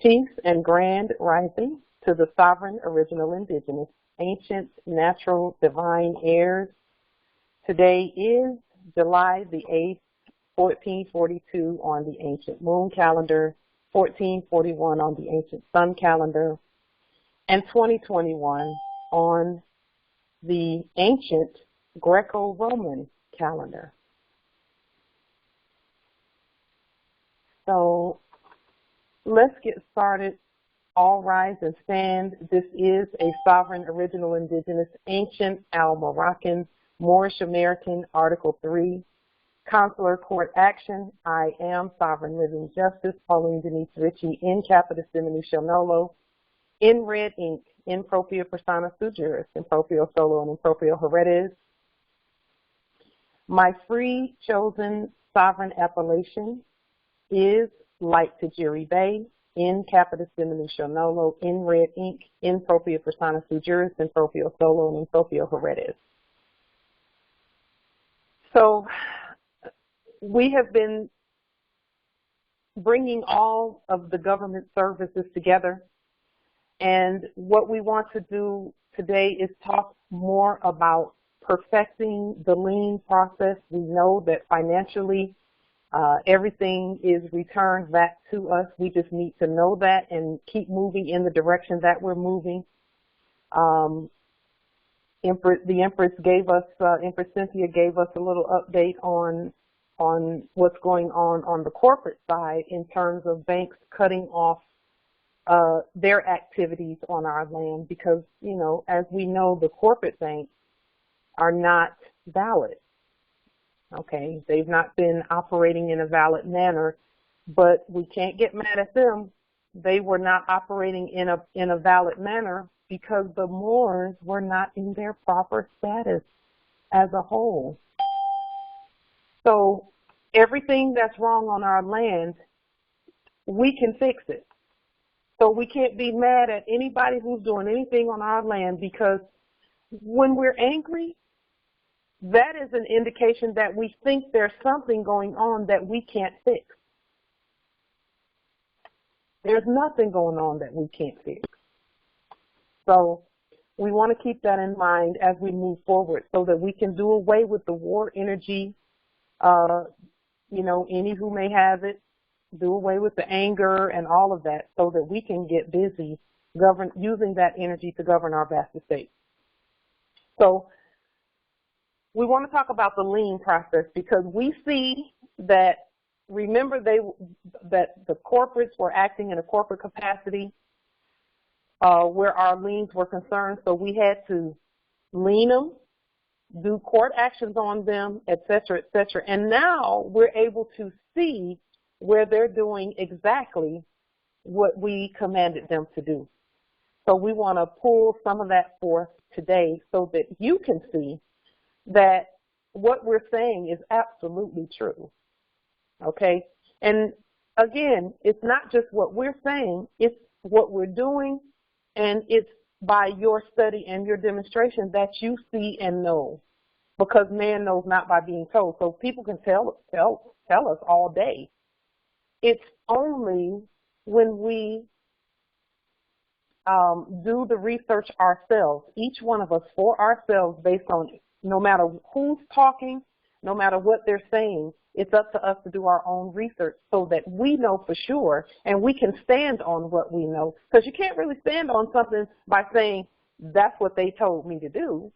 Chiefs and Grand Rising to the sovereign, original, indigenous, ancient, natural, divine heirs. Today is July the 8th, 1442 on the ancient moon calendar, 1441 on the ancient sun calendar, and 2021 on the ancient Greco-Roman calendar. So let's get started. All rise and stand. This is a sovereign, original, indigenous, ancient, Al-Moroccan, Moorish American, Article 3, consular court action. I am sovereign living justice, Pauline Denise Ritchie, in capitis diminutio nolo, in red ink, in propria persona sui juris, in proprio solo, and in proprio heredis. My free chosen sovereign appellation is light to jury bay, in capitis diminutio nolo, in red ink, in propria persona sui juris, in proprio solo, and in proprio heredis. So we have been bringing all of the government services together, and what we want to do today is talk more about perfecting the lien process. We know that financially everything is returned back to us. We just need to know that and keep moving in the direction that we're moving. The Empress gave us, Empress Cynthia gave us a little update on what's going on the corporate side in terms of banks cutting off their activities on our land because, you know, as we know, the corporate banks are not valid. Okay, they've not been operating in a valid manner, but we can't get mad at them. They were not operating in a valid manner because the Moors were not in their proper status as a whole. So everything that's wrong on our land, we can fix it. So we can't be mad at anybody who's doing anything on our land because when we're angry, that is an indication that we think there's something going on that we can't fix. There's nothing going on that we can't fix. So we want to keep that in mind as we move forward so that we can do away with the war energy, you know, any who may have it, do away with the anger and all of that so that we can get busy using that energy to govern our vast estate. So we want to talk about the lien process because we see that, remember that the corporates were acting in a corporate capacity where our liens were concerned, so we had to lien them, do court actions on them, et cetera, and now we're able to see where they're doing exactly what we commanded them to do. So we want to pull some of that forth today so that you can see that what we're saying is absolutely true, okay? And again, it's not just what we're saying, it's what we're doing, and it's by your study and your demonstration that you see and know, because man knows not by being told. So people can tell us all day. It's only when we do the research ourselves, each one of us for ourselves, based on no matter who's talking, no matter what they're saying, it's up to us to do our own research so that we know for sure and we can stand on what we know. Because you can't really stand on something by saying, that's what they told me to do.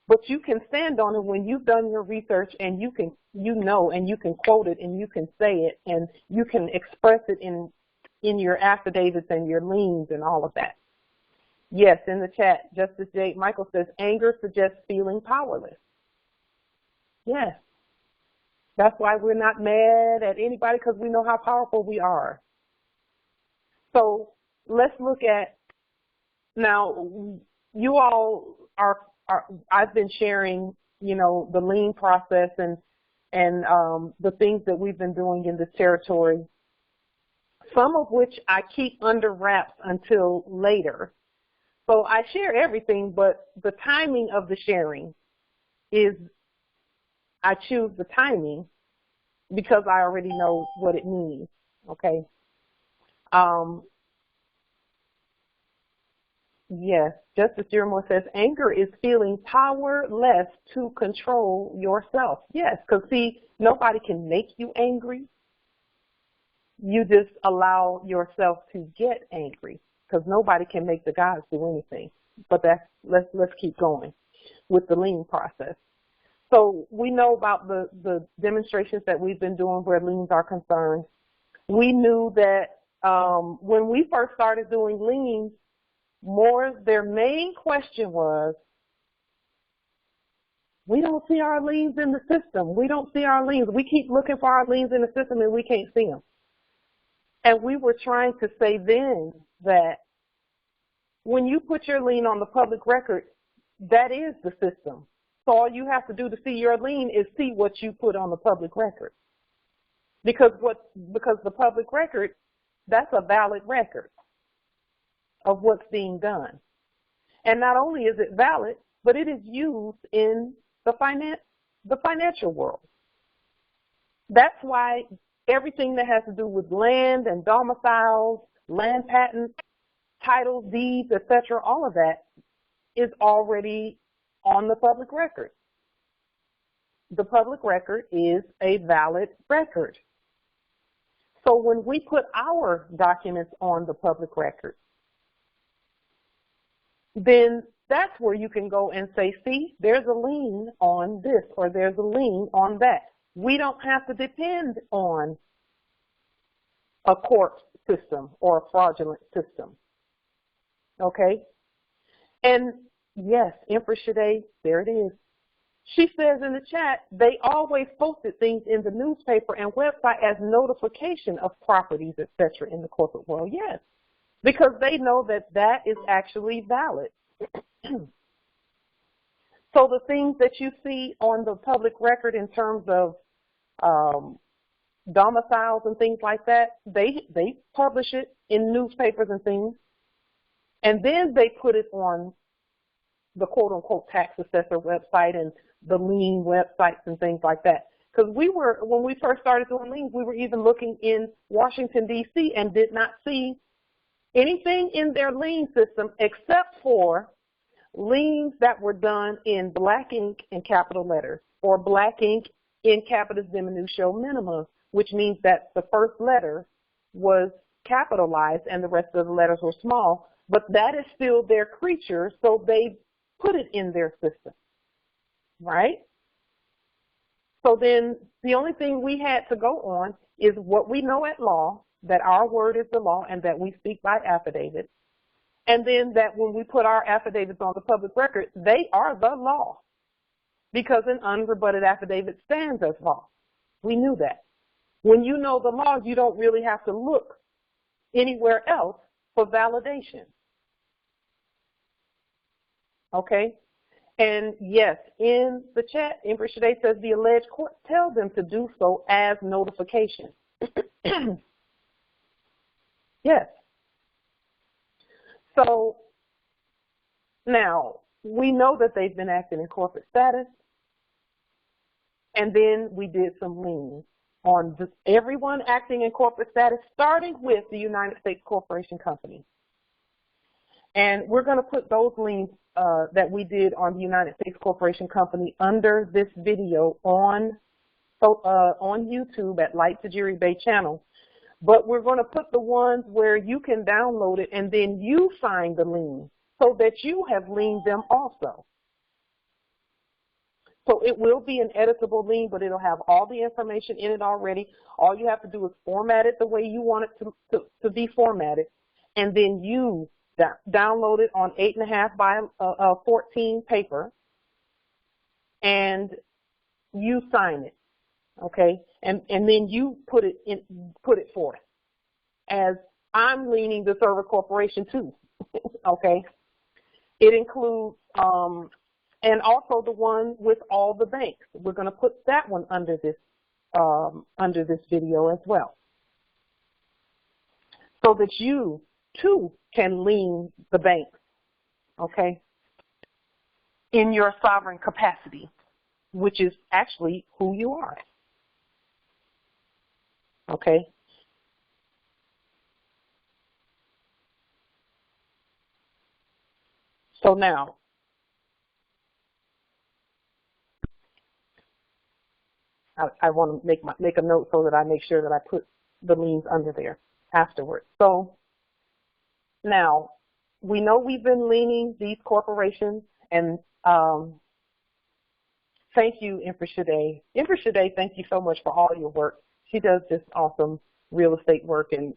But you can stand on it when you've done your research and you know, and you can quote it and you can say it and you can express it in your affidavits and your liens and all of that. Yes, in the chat, Justice J. Michael says, anger suggests feeling powerless. Yes. That's why we're not mad at anybody, because we know how powerful we are. So let's look at, now, you all I've been sharing, you know, the lien process and the things that we've been doing in this territory, some of which I keep under wraps until later. So I share everything, but the timing of the sharing is, I choose the timing because I already know what it means, okay? Yes, Justice Dearmore says anger is feeling powerless to control yourself. Yes, because see, nobody can make you angry. You just allow yourself to get angry because nobody can make the gods do anything. But let's keep going with the lien process. So we know about the demonstrations that we've been doing where liens are concerned. We knew that when we first started doing liens, their main question was, we don't see our liens in the system. We don't see our liens. We keep looking for our liens in the system and we can't see them. And we were trying to say then that when you put your lien on the public record, that is the system. So all you have to do to see your lien is see what you put on the public record. Because the public record, that's a valid record of what's being done. And not only is it valid, but it is used in the financial world. That's why everything that has to do with land and domiciles, land patents, titles, deeds, etc., all of that is already on the public record. The public record is a valid record. So when we put our documents on the public record, then that's where you can go and say, see, there's a lien on this or there's a lien on that. We don't have to depend on a court system or a fraudulent system. Okay? And yes, Empress Shade, there it is. She says in the chat, they always posted things in the newspaper and website as notification of properties, etc. in the corporate world. Yes, because they know that that is actually valid. So the things that you see on the public record in terms of domiciles and things like that, they publish it in newspapers and things, and then they put it on the quote-unquote tax assessor website and the lien websites and things like that. Because when we first started doing liens, we were even looking in Washington, D.C. and did not see anything in their lien system except for liens that were done in black ink in capital letters or black ink in capitis diminutio minima, which means that the first letter was capitalized and the rest of the letters were small, but that is still their creature, so they put it in their system, right? So then the only thing we had to go on is what we know at law, that our word is the law and that we speak by affidavit, and then that when we put our affidavits on the public record, they are the law because an unrebutted affidavit stands as law. We knew that. When you know the law, you don't really have to look anywhere else for validation. Okay? And yes, in the chat, Empress Shade says the alleged court tells them to do so as notification. Yes. So now we know that they've been acting in corporate status, and then we did some liens on everyone acting in corporate status, starting with the United States Corporation Company. And we're going to put those liens that we did on the United States Corporation Company under this video on YouTube at Light Tajiri Bay channel. But we're going to put the ones where you can download it and then you sign the lien so that you have liened them also. So it will be an editable lien, but it'll have all the information in it already. All you have to do is format it the way you want it to be formatted, and then you download it on 8.5 by 14 paper, and you sign it, okay? And then you put it forth as I'm leaning the server corporation too, okay? It includes and also the one with all the banks. We're going to put that one under this video as well, so that you too can lien the banks, okay, in your sovereign capacity, which is actually who you are, okay? So now, I want to make a note so that I make sure that I put the liens under there afterwards. So now, we know we've been liening these corporations, and thank you, Studye. Studye, thank you so much for all your work. She does just awesome real estate work, and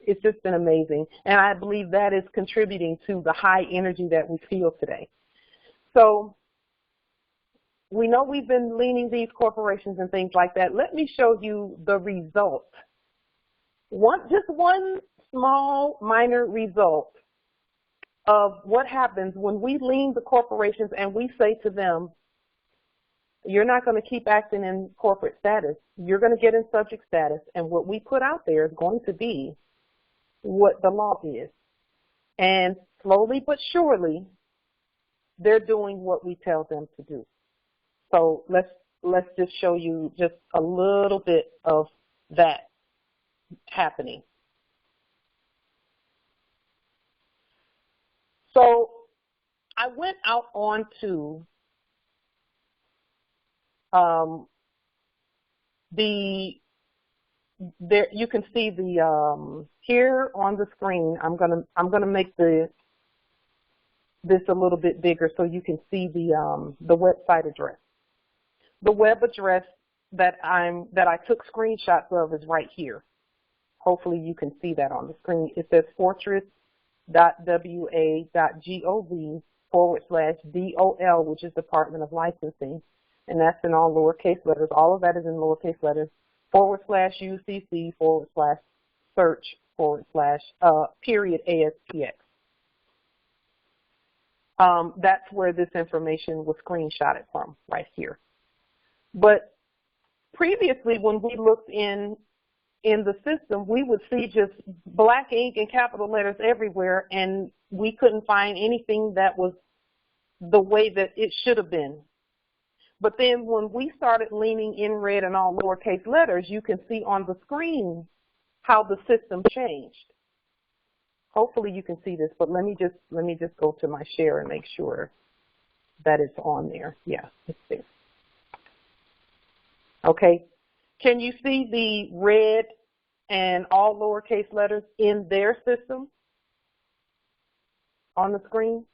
it's just been amazing. And I believe that is contributing to the high energy that we feel today. So we know we've been liening these corporations and things like that. Let me show you the result. Just one small, minor result of what happens when we lien the corporations and we say to them, you're not going to keep acting in corporate status. You're going to get in subject status, and what we put out there is going to be what the law is. And slowly but surely, they're doing what we tell them to do. So let's just show you just a little bit of that happening. So I went out onto there you can see the here on the screen. I'm gonna make this a little bit bigger so you can see the website address. The web address that I took screenshots of is right here. Hopefully you can see that on the screen. It says fortress.wa.gov/DOL, which is Department of Licensing, and that's in all lowercase letters. All of that is in lowercase letters. /UCC/search/period ASPX. That's where this information was screenshotted from, right here. But previously, when we looked in the system, we would see just black ink and capital letters everywhere, and we couldn't find anything that was the way that it should have been. But then when we started leaning in red and all lowercase letters, you can see on the screen how the system changed. Hopefully you can see this, but let me just go to my share and make sure that it's on there. Yeah, it's there. Okay. Can you see the red and all lowercase letters in their system on the screen?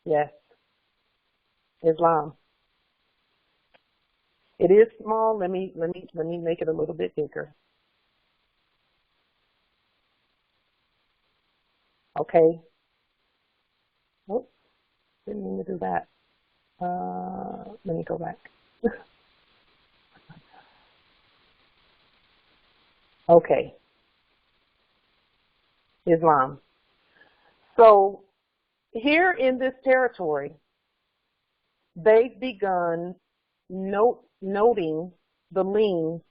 Yes. Islam. It is small. Let me make it a little bit bigger. Okay. Oops, didn't mean to do that. Let me go back. Okay. Islam. So here in this territory, they've begun noting the liens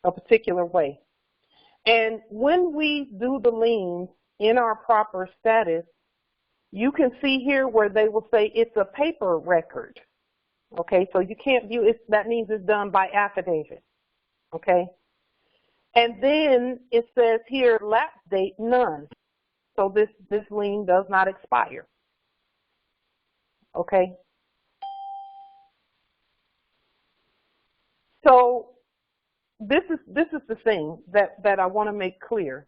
a particular way. And when we do the liens in our proper status, you can see here where they will say it's a paper record. Okay, so you can't view it. That means it's done by affidavit. Okay. And then it says here, lapse date, none. So this lien does not expire. Okay. So this is the thing that I want to make clear.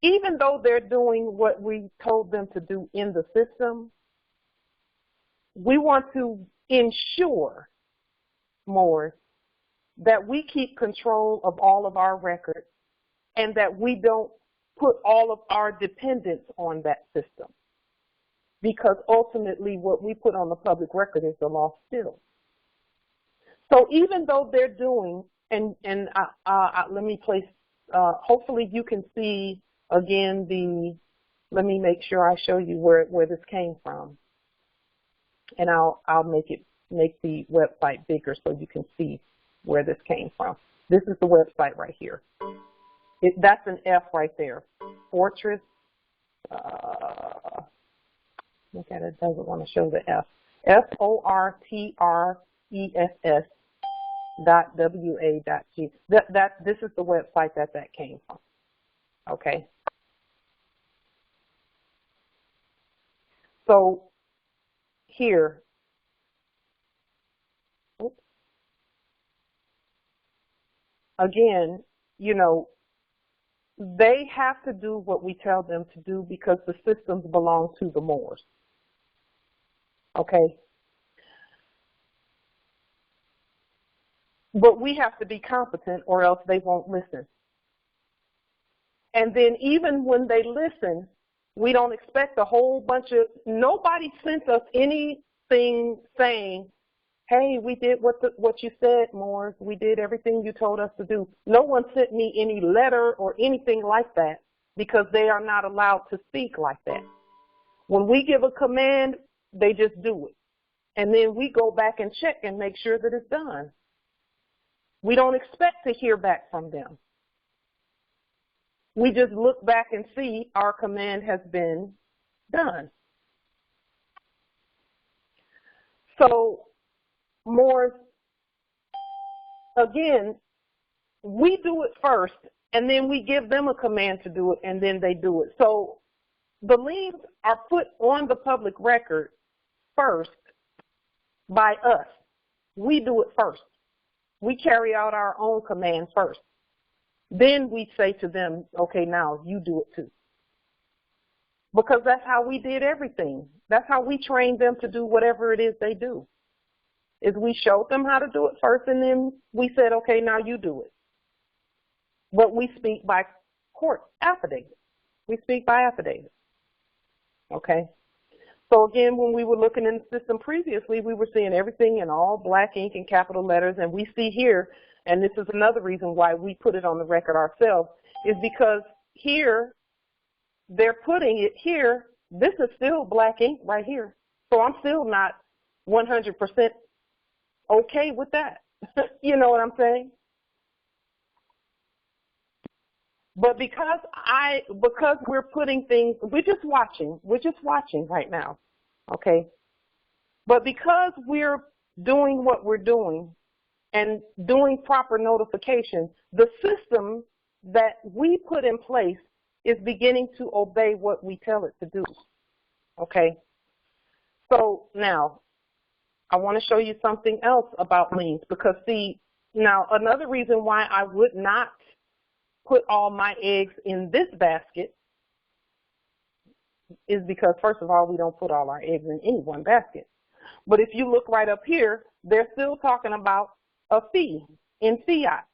Even though they're doing what we told them to do in the system, we want to ensure more that we keep control of all of our records and that we don't put all of our dependence on that system. Because ultimately what we put on the public record is the law still. So even though they're doing, and let me place, hopefully you can see again let me make sure I show you where this came from. And I'll make the website bigger so you can see where this came from. This is the website right here. That's an F right there. Fortress, look at it, doesn't want to show the F. fortress.wa.g. This is the website that came from. Okay. So here, again, they have to do what we tell them to do because the systems belong to the Moors. Okay? But we have to be competent or else they won't listen. And then even when they listen, we don't expect a whole bunch of, nobody sent us anything saying, hey, we did what you said, Moors. We did everything you told us to do. No one sent me any letter or anything like that because they are not allowed to speak like that. When we give a command, they just do it. And then we go back and check and make sure that it's done. We don't expect to hear back from them. We just look back and see our command has been done. So, Moors, again, we do it first, and then we give them a command to do it, and then they do it. So the liens are put on the public record first by us. We do it first. We carry out our own command first. Then we say to them, okay, now you do it too. Because that's how we did everything. That's how we trained them to do whatever it is they do. Is we showed them how to do it first, and then we said, okay, now you do it. But we speak by court affidavit. We speak by affidavit. Okay? So again, when we were looking in the system previously, we were seeing everything in all black ink and capital letters, and we see here, and this is another reason why we put it on the record ourselves, is because here, they're putting it here, this is still black ink right here. So I'm still not 100% okay with that. You know what I'm saying? But because we're putting things, we're just watching right now, okay? But because we're doing what we're doing and doing proper notification, the system that we put in place is beginning to obey what we tell it to do, okay? So now, I want to show you something else about liens because, see, now another reason why I would not put all my eggs in this basket is because, first of all, we don't put all our eggs in any one basket. But if you look right up here, they're still talking about a fee in fiat.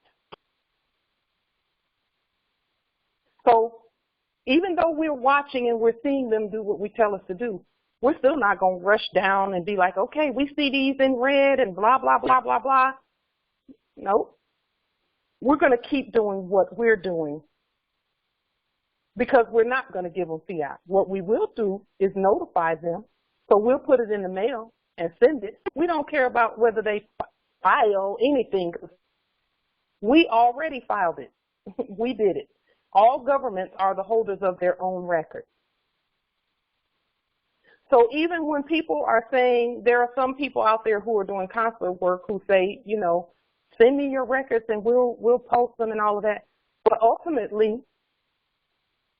So even though we're watching and we're seeing them do what we tell us to do, we're still not going to rush down and be like, okay, we see these in red and blah, blah, blah, blah, blah. Nope. We're going to keep doing what we're doing because we're not going to give them fiat. What we will do is notify them. So we'll put it in the mail and send it. We don't care about whether they file anything. We already filed it. We did it. All governments are the holders of their own records. So even when people are saying, there are some people out there who are doing consular work who say, send me your records and we'll post them and all of that. But ultimately,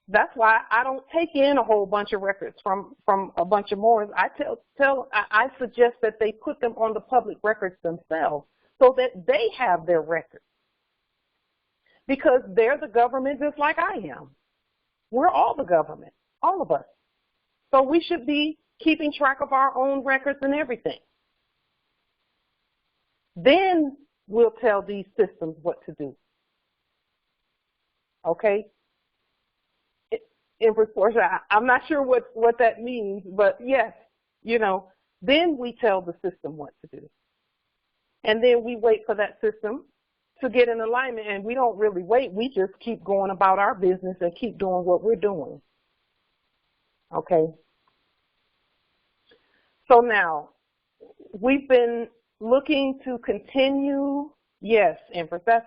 that's why I don't take in a whole bunch of records from a bunch of Moors. I suggest that they put them on the public records themselves so that they have their records. Because they're the government just like I am. We're all the government, all of us. So we should be keeping track of our own records and everything. Then we'll tell these systems what to do. Okay? In proportion, I'm not sure what that means, but yes, then we tell the system what to do. And then we wait for that system to get in alignment, and we don't really wait. We just keep going about our business and keep doing what we're doing. Okay? So now, we've been looking to continue, yes, Empress,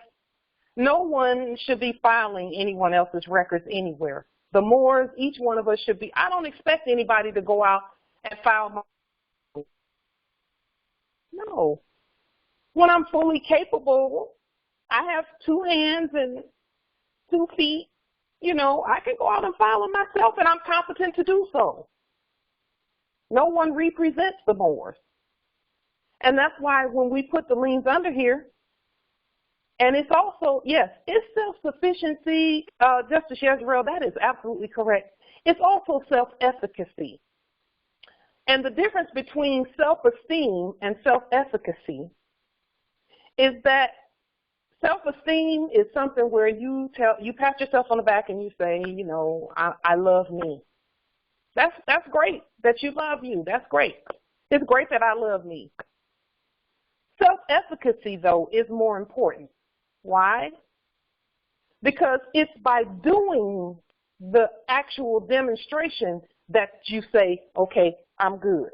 no one should be filing anyone else's records anywhere. The Moors, each one of us should be, I don't expect anybody to go out and file my, no. When I'm fully capable, I have 2 hands and 2 feet, I can go out and file it myself, and I'm competent to do so. No one represents the Moors. And that's why when we put the liens under here, and it's also, yes, it's self-sufficiency, Justice Yezreel, that is absolutely correct. It's also self-efficacy. And the difference between self-esteem and self-efficacy is that self-esteem is something where you pat yourself on the back and you say, I love me. That's great that you love you. That's great. It's great that I love me. Self-efficacy, though, is more important. Why? Because it's by doing the actual demonstration that you say, okay, I'm good.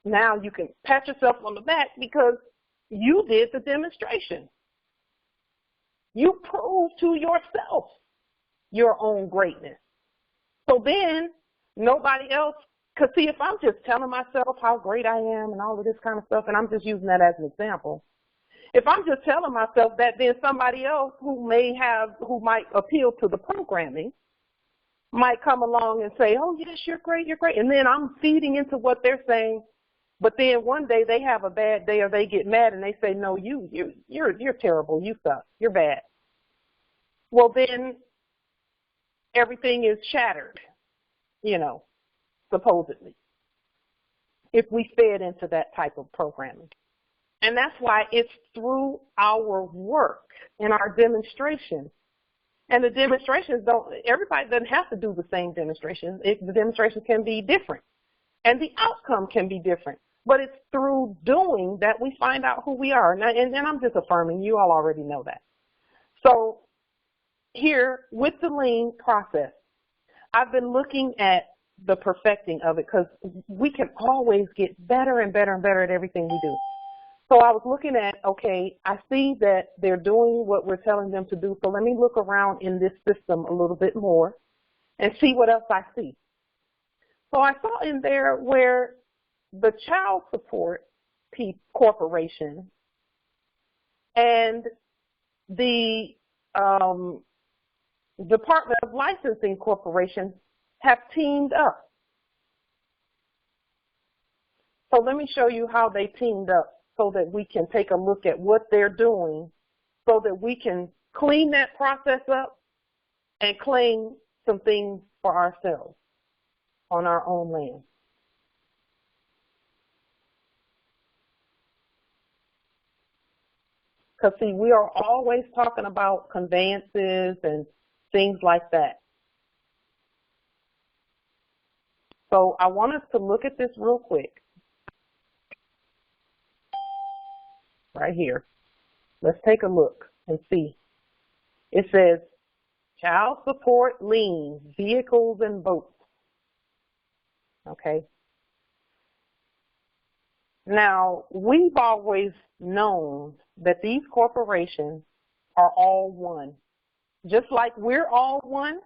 Now you can pat yourself on the back because you did the demonstration. You proved to yourself your own greatness. So then nobody else, because see, if I'm just telling myself how great I am and all of this kind of stuff, and I'm just using that as an example, if I'm just telling myself that, then somebody else who might appeal to the programming might come along and say, oh, yes, you're great, you're great. And then I'm feeding into what they're saying. But then one day they have a bad day or they get mad and they say, no, you're terrible, you suck, you're bad. Well, then everything is shattered, supposedly, if we fed into that type of programming. And that's why it's through our work and our demonstration. And the demonstrations everybody doesn't have to do the same demonstrations. The demonstrations can be different. And the outcome can be different. But it's through doing that we find out who we are. And I'm just affirming, you all already know that. So here, with the lien process, I've been looking at the perfecting of it because we can always get better and better and better at everything we do. So I was looking at, okay, I see that they're doing what we're telling them to do, so let me look around in this system a little bit more and see what else I see. So I saw in there where the Child Support Corporation and the Department of Licensing Corporation have teamed up. So let me show you how they teamed up so that we can take a look at what they're doing so that we can clean that process up and claim some things for ourselves on our own land. Because, see, we are always talking about conveyances and things like that. So I want us to look at this real quick. Right here. Let's take a look and see. It says, child support liens, vehicles and boats. Okay. Now, we've always known that these corporations are all one. Just like we're all one,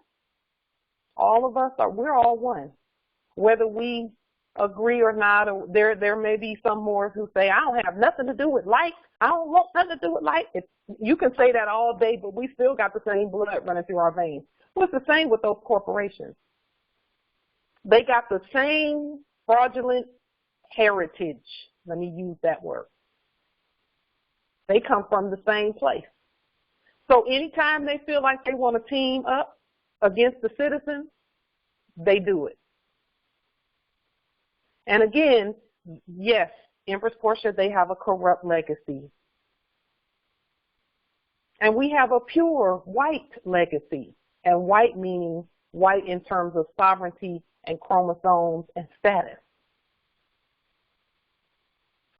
all of us we're all one. Whether we agree or not, or there may be some more who say, I don't have nothing to do with light. I don't want nothing to do with light. You can say that all day, but we still got the same blood running through our veins. Well, it's the same with those corporations. They got the same fraudulent heritage. Let me use that word. They come from the same place. So anytime they feel like they want to team up against the citizens, they do it. And again, yes, Empress Portia, they have a corrupt legacy. And we have a pure white legacy. And white meaning white in terms of sovereignty and chromosomes and status.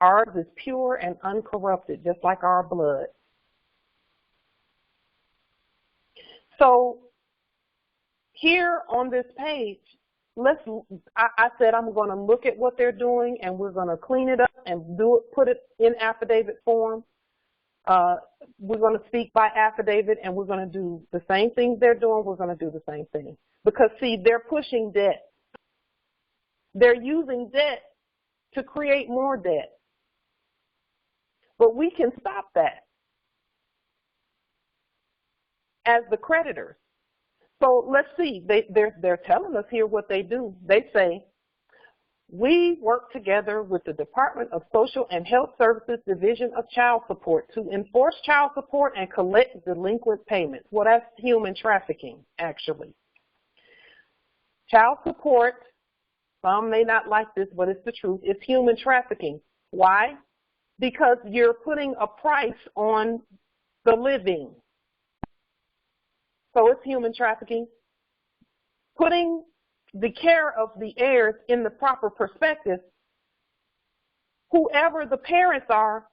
Ours is pure and uncorrupted, just like our blood. So here on this page, I said I'm going to look at what they're doing and we're going to clean it up and put it in affidavit form. We're going to speak by affidavit and we're going to do the same things they're doing. We're going to do the same thing. Because, see, they're pushing debt. They're using debt to create more debt. But we can stop that as the creditors. So let's see. They're telling us here what they do. They say, we work together with the Department of Social and Health Services Division of Child Support to enforce child support and collect delinquent payments. Well, that's human trafficking, actually. Child support, some may not like this, but it's the truth. It's human trafficking. Why? Because you're putting a price on the living. So it's human trafficking. Putting the care of the heirs in the proper perspective, whoever the parents are,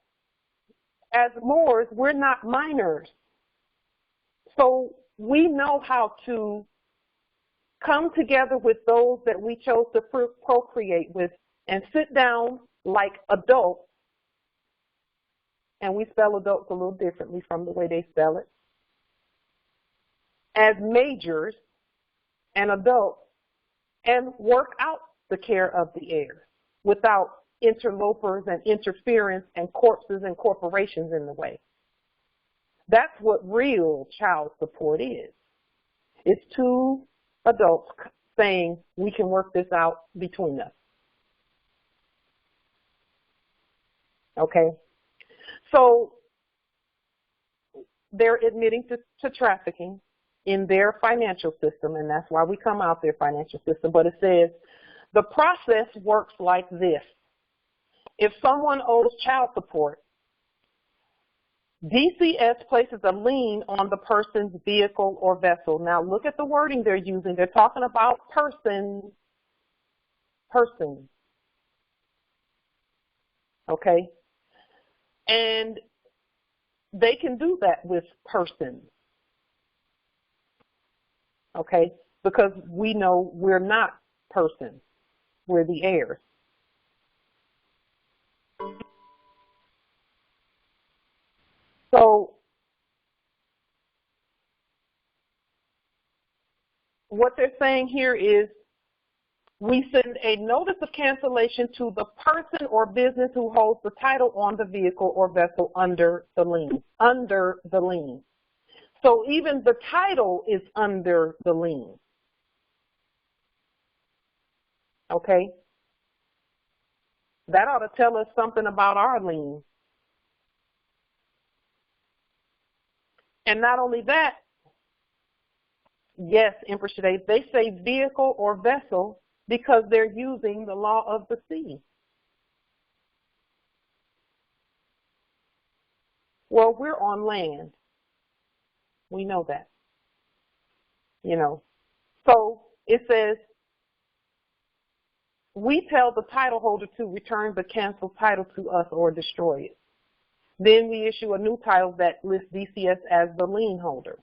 as Moors, we're not minors. So we know how to come together with those that we chose to procreate with and sit down like adults, and we spell adults a little differently from the way they spell it, as majors and adults, and work out the care of the heirs without interlopers and interference and corpses and corporations in the way. That's what real child support is. It's two adults saying we can work this out between us. Okay? So they're admitting to trafficking in their financial system, and that's why we come out their financial system. But it says the process works like this. If someone owes child support, DCS places a lien on the person's vehicle or vessel. Now look at the wording they're using. They're talking about persons. Okay? And they can do that with persons. Okay? Because we know we're not persons. We're the heirs. So what they're saying here is we send a notice of cancellation to the person or business who holds the title on the vehicle or vessel under the lien. Under the lien. So even the title is under the lien. Okay? That ought to tell us something about our lien. And not only that, yes, Empress Shade, they say vehicle or vessel because they're using the law of the sea. Well, we're on land. We know that. You know. So it says, we tell the title holder to return the canceled title to us or destroy it. Then we issue a new title that lists DCS as the lien holder.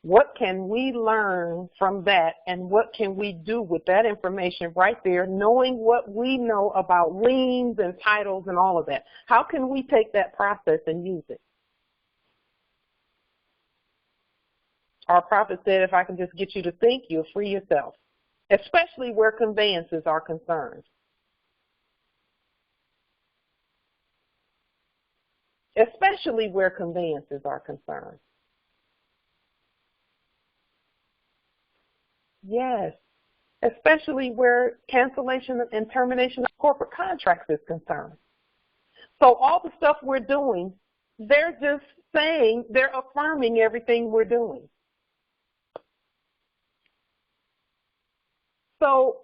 What can we learn from that, and what can we do with that information right there, knowing what we know about liens and titles and all of that? How can we take that process and use it? Our prophet said, if I can just get you to think, you'll free yourself, especially where conveyances are concerned. Especially where conveyances are concerned. Yes, especially where cancellation and termination of corporate contracts is concerned. So all the stuff we're doing, they're just saying, they're affirming everything we're doing. So,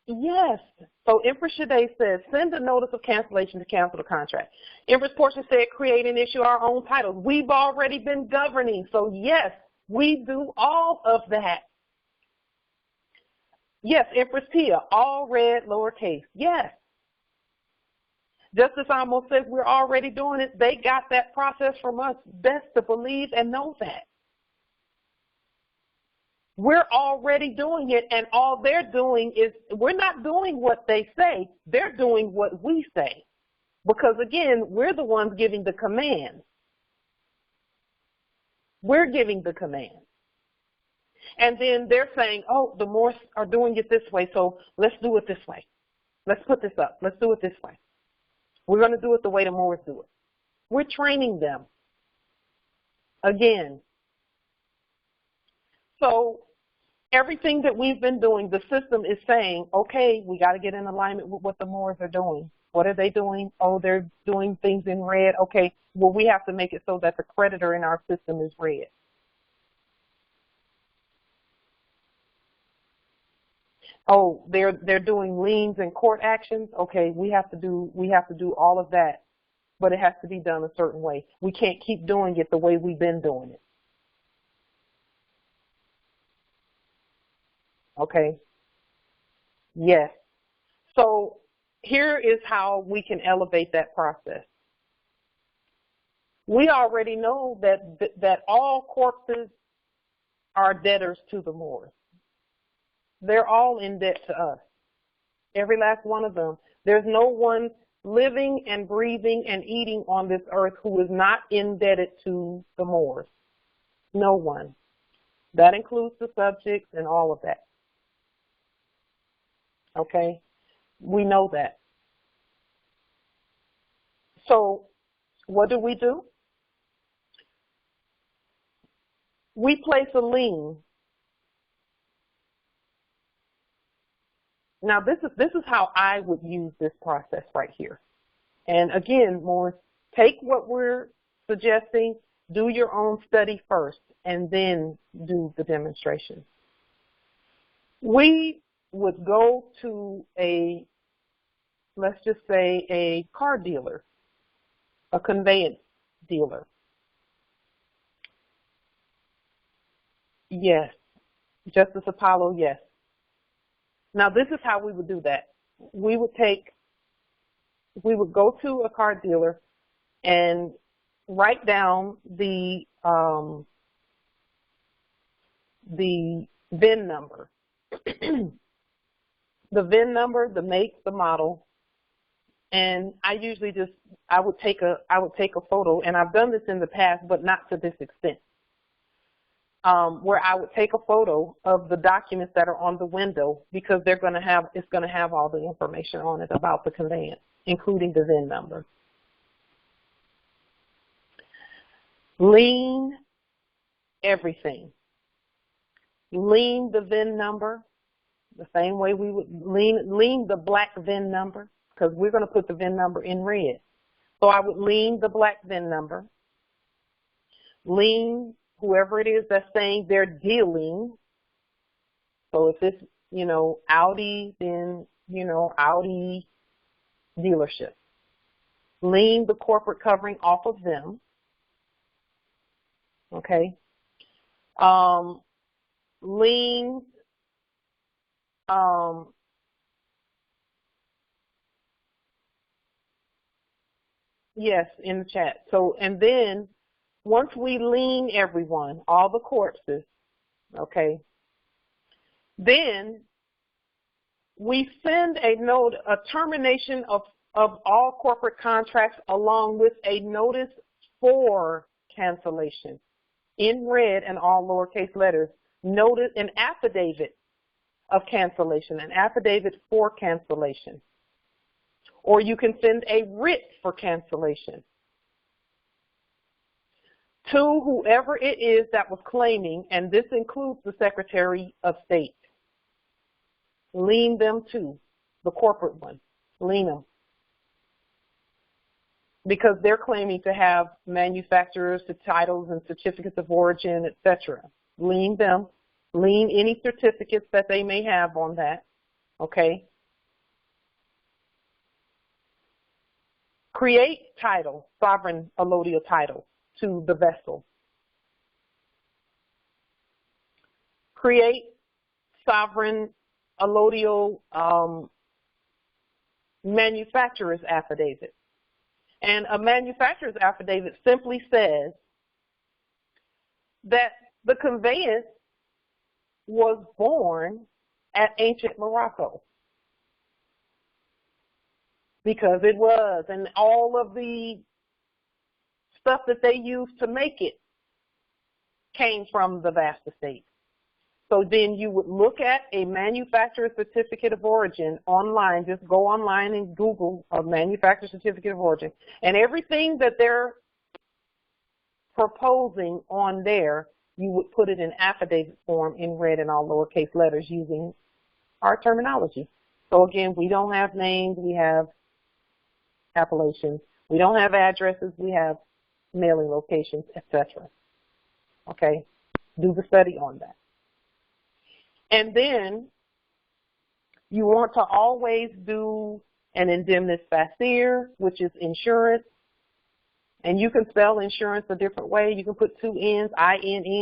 yes. So Empress Shade says, send a notice of cancellation to cancel the contract. Empress Portia said, create and issue our own titles. We've already been governing. So yes, we do all of that. Yes, Empress Tia, all red, lowercase. Yes. Justice almost says we're already doing it. They got that process from us. Best to believe and know that. We're already doing it, and all they're doing is, we're not doing what they say, they're doing what we say. Because again, we're the ones giving the command. We're giving the command. And then they're saying, oh, the Moors are doing it this way, so let's do it this way. Let's put this up. Let's do it this way. We're going to do it the way the Moors do it. We're training them. Again, So everything that we've been doing, the system is saying, okay, we got to get in alignment with what the Moors are doing. What are they doing? Oh, they're doing things in red. Okay, well, we have to make it so that the creditor in our system is red. Oh, they're doing liens and court actions. Okay, we have to do all of that, but it has to be done a certain way. We can't keep doing it the way we've been doing it. Okay. Yes. So here is how we can elevate that process. We already know that all corpses are debtors to the Moors. They're all in debt to us. Every last one of them. There's no one living and breathing and eating on this earth who is not indebted to the Moors. No one. That includes the subjects and all of that. Okay? We know that. So what do? We place a lien. Now this is how I would use this process right here. And again, Morris, take what we're suggesting, do your own study first, and then do the demonstration. We would go to a, let's just say, a car dealer, a conveyance dealer. Yes. Justice Apollo, yes. Now, this is how we would do that. We would go to a car dealer and write down the VIN number. The VIN number, the make, the model, and I usually I would take a photo, and I've done this in the past, but not to this extent. Where I would take a photo of the documents that are on the window, because it's going to have all the information on it about the conveyance, including the VIN number. Lien everything. Lien the VIN number, the same way we would lien the black VIN number, because we're going to put the VIN number in red. So I would lien the black VIN number. Lien whoever it is that's saying they're dealing. So if it's, Audi, then, Audi dealership. Lien the corporate covering off of them. Okay. Lien, yes, in the chat. So, and then once we lien everyone, all the corpses, okay, then we send a note, a termination of all corporate contracts along with a notice for cancellation in red and all lowercase letters. Notice an affidavit of cancellation, an affidavit for cancellation. Or you can send a writ for cancellation to whoever it is that was claiming, and this includes the Secretary of State. Lien them to the corporate one. Lien them. Because they're claiming to have manufacturers, to titles and certificates of origin, etc. Lien them. Lien any certificates that they may have on that. Okay? Create title, sovereign allodial title to the vessel. Create sovereign allodial manufacturer's affidavit. And a manufacturer's affidavit simply says that the conveyance was born at ancient Morocco. Because it was, and all of the stuff that they used to make it came from the vast estate. So then you would look at a manufacturer certificate of origin online, just go online and Google a manufacturer certificate of origin, and everything that they're proposing on there you would put it in affidavit form in red and all lowercase letters using our terminology. So again, we don't have names, we have appellations. We don't have addresses, we have mailing locations, etc. Okay, do the study on that. And then you want to always do an indemnis facier, which is insurance. And you can spell insurance a different way. You can put two N's, I-N-N-S-U-R-A-N-C-E,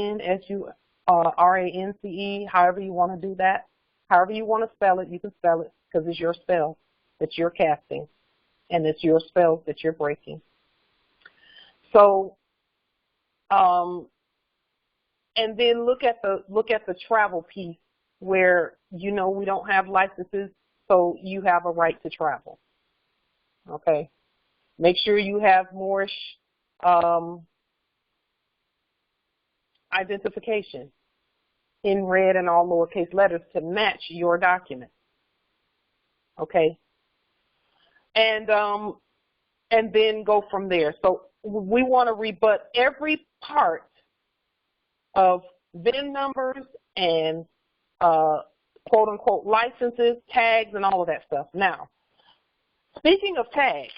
however you want to do that. However you want to spell it, you can spell it because it's your spell that you're casting, and it's your spells that you're breaking. So, and then look at the travel piece where, you know, we don't have licenses, so you have a right to travel. Okay. Make sure you have moorishe identification in red and all lowercase letters to match your document. Okay. And then go from there. So we want to rebut every part of VIN numbers and quote unquote licenses, tags, and all of that stuff. Now, speaking of tags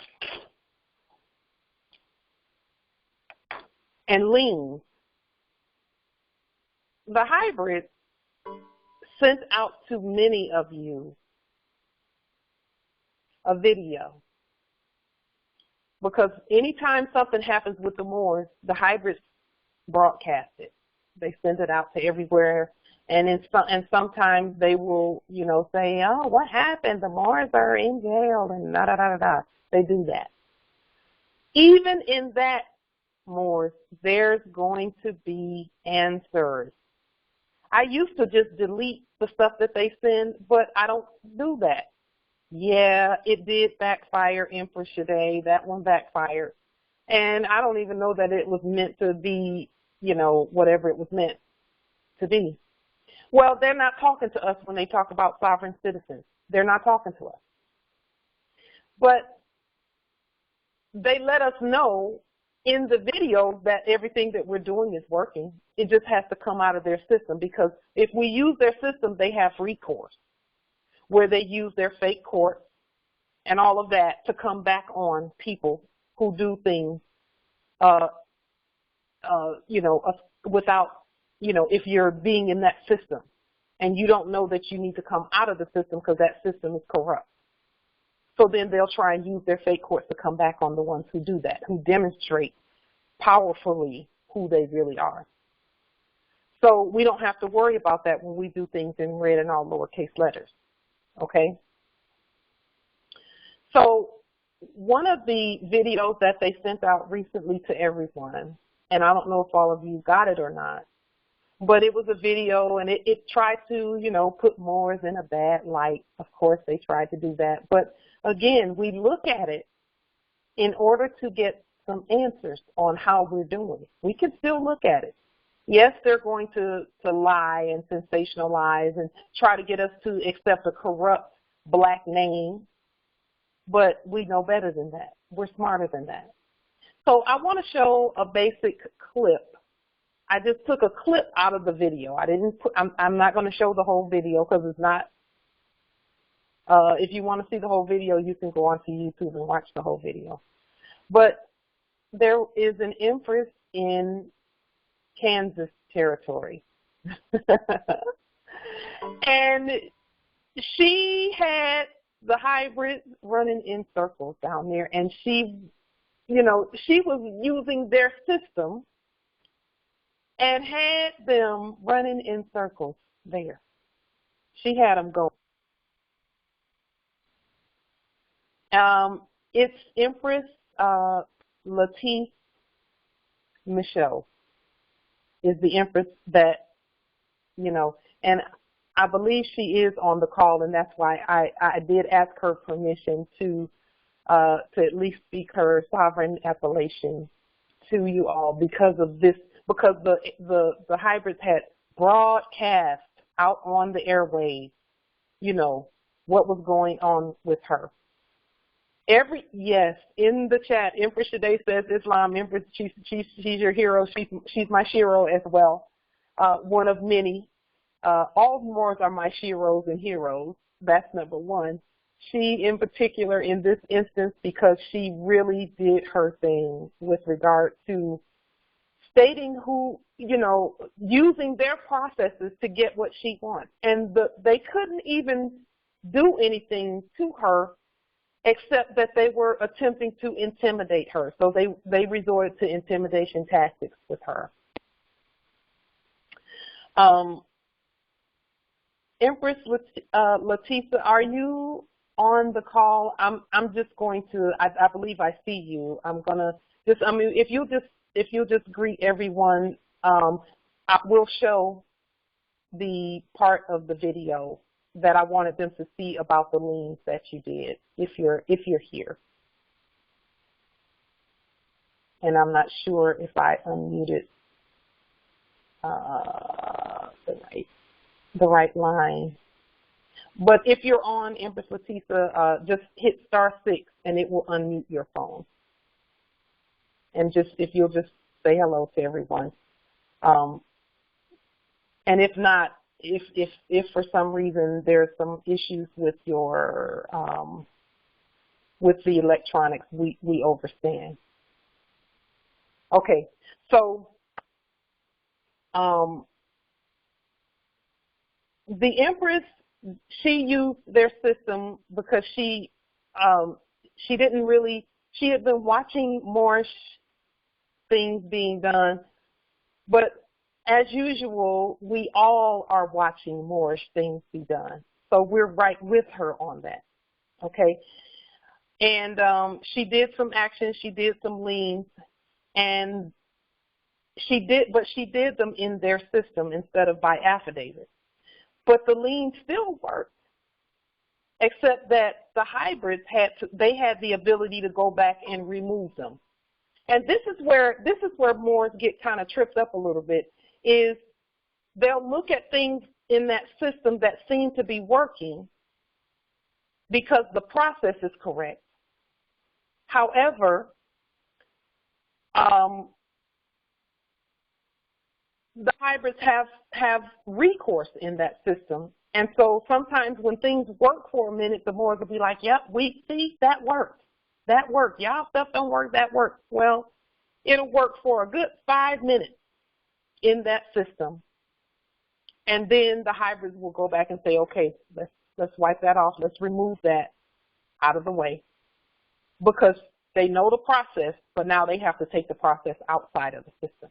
and liens, the hybrid sent out to many of you a video, because anytime something happens with the Moors, the hybrids broadcast it. They send it out to everywhere, and sometimes they will, you know, say, oh, what happened? The Moors are in jail, and da-da-da-da-da. They do that. Even in that, Moors, there's going to be answers. I used to just delete the stuff that they send, but I don't do that. Yeah, it did backfire, Tudye. That one backfired. And I don't even know that it was meant to be, you know, whatever it was meant to be. Well, they're not talking to us when they talk about sovereign citizens. They're not talking to us. But they let us know in the video that everything that we're doing is working. It just has to come out of their system, because if we use their system, they have recourse, where they use their fake courts and all of that to come back on people who do things, you know, without, you know, if you're being in that system and you don't know that you need to come out of the system because that system is corrupt. So then they'll try and use their fake courts to come back on the ones who do that, who demonstrate powerfully who they really are. So we don't have to worry about that when we do things in red and all lowercase letters. Okay? So one of the videos that they sent out recently to everyone, and I don't know if all of you got it or not, but it was a video, and it tried to, you know, put Moors in a bad light. Of course, they tried to do that. But again, we look at it in order to get some answers on how we're doing. We can still look at it. Yes, they're going to lie and sensationalize and try to get us to accept a corrupt black name, but we know better than that. We're smarter than that. So I want to show a basic clip. I just took a clip out of the video. I'm not going to show the whole video because it's not, if you want to see the whole video, you can go onto YouTube and watch the whole video. But there is an empress in Kansas territory. And she had the hybrid running in circles down there, and she, you know, she was using their system and had them running in circles there. She had them going. It's Empress Latif Michaud is the empress that, you know, and I believe she is on the call, and that's why I did ask her permission to at least speak her sovereign appellation to you all because of this, because the hybrids had broadcast out on the airwaves, you know, what was going on with her. Yes, in the chat, Empress Tudye says Islam, Empress, she's your hero. She's my shiro as well. one of many. All Moors are my sheroes and heroes. That's number one. She in particular in this instance, because she really did her thing with regard to stating who, you know, using their processes to get what she wants. And they couldn't even do anything to her except that they were attempting to intimidate her. So they resorted to intimidation tactics with her. Empress Leticia, are you on the call? I'm just going to, I believe I see you. I'm gonna just, I mean, if you'll just greet everyone, we'll show the part of the video that I wanted them to see about the liens that you did, if you're here. And I'm not sure if I unmuted the right line. But if you're on, Empress Leticia, just hit *6 and it will unmute your phone. And just, if you'll just say hello to everyone. And if not, if for some reason there's some issues with your, with the electronics, we understand. Okay, so the Empress, she used their system because she didn't really, she had been watching Moorish things being done, but as usual, we all are watching Moorish things be done. So we're right with her on that, okay? And she did some actions, she did some liens, and she did them in their system instead of by affidavit. But the lien still worked, except that the hybrids had the ability to go back and remove them. And this is where Moors get kind of tripped up a little bit, is they'll look at things in that system that seem to be working because the process is correct. However, the hybrids have recourse in that system. And so sometimes when things work for a minute, the Moors will be like, yep, we see, that worked. That worked. Y'all stuff don't work, that worked. Well, it'll work for a good 5 minutes in that system. And then the hybrids will go back and say, okay, let's wipe that off. Let's remove that out of the way. Because they know the process, but now they have to take the process outside of the system.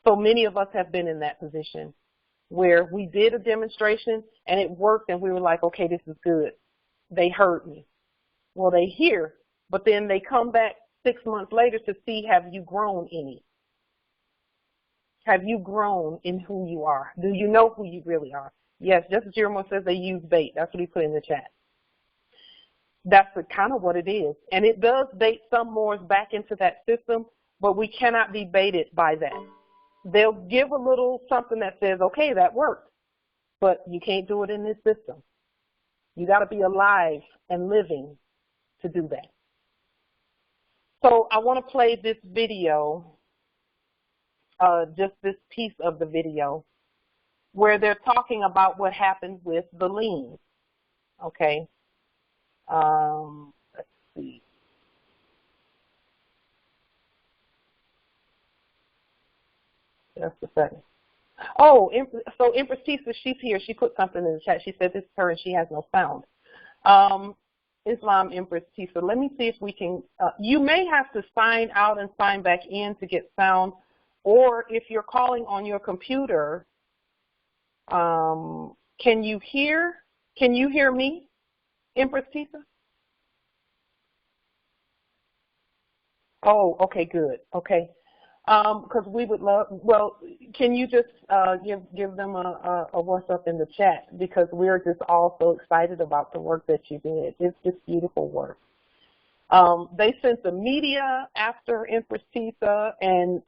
So many of us have been in that position where we did a demonstration and it worked and we were like, okay, this is good. They heard me. Well, they hear, but then they come back 6 months later to see, have you grown any? Have you grown in who you are? Do you know who you really are? Yes, just as Jeremiah says, they use bait. That's what he put in the chat. That's kind of what it is. And it does bait some Moors back into that system, but we cannot be baited by that. They'll give a little something that says, okay, that worked, but you can't do it in this system. You got to be alive and living to do that. So I want to play this video, just this piece of the video, where they're talking about what happened with the liens. Okay. Let's see. Just a second. Oh, so Empress Tisa, she's here. She put something in the chat. She said this is her and she has no sound. Islam Empress Tisa, let me see if we can, you may have to sign out and sign back in to get sound, or if you're calling on your computer, can you hear me, Empress Tisa? Oh, okay, good. Okay. Because we would love, well, can you just give them a what's up in the chat, because we're just all so excited about the work that you did. It's just beautiful work. They sent the media after Empress Tisa and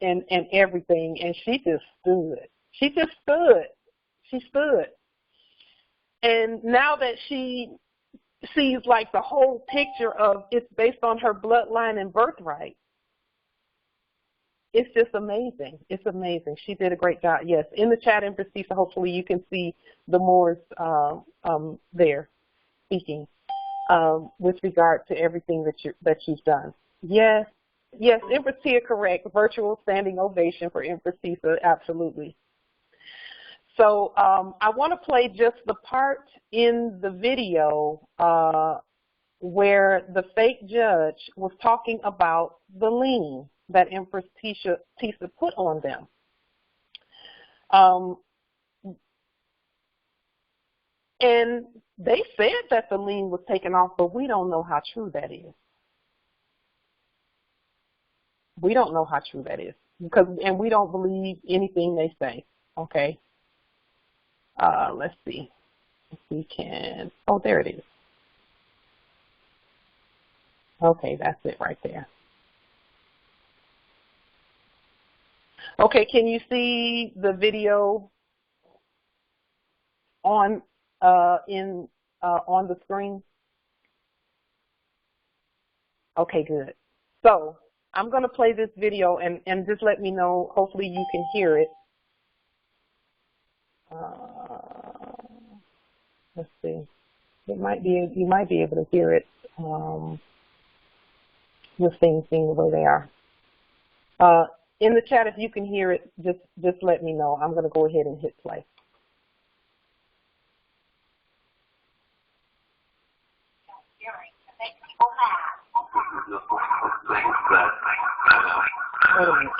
everything, and she just stood. She just stood. She stood. And now that she sees like the whole picture of it's based on her bloodline and birthright, it's just amazing. It's amazing. She did a great job. Yes, in the chat in precisa, hopefully you can see the Moors there speaking with regard to everything that you've done. Yes, yes, in precisa, correct. Virtual standing ovation for in precisa, absolutely. So I want to play just the part in the video where the fake judge was talking about the lien that Empress Tisha put on them. And they said that the lien was taken off, but we don't know how true that is. We don't know how true that is, and we don't believe anything they say. Okay. Let's see if we can. Oh, there it is. Okay, that's it right there. Okay, can you see the video on the screen? Okay, good. So I'm going to play this video and just let me know. Hopefully you can hear it. Let's see. You might be able to hear it with things being the way they are. In the chat, if you can hear it, just let me know. I'm going to go ahead and hit play. Wait a minute.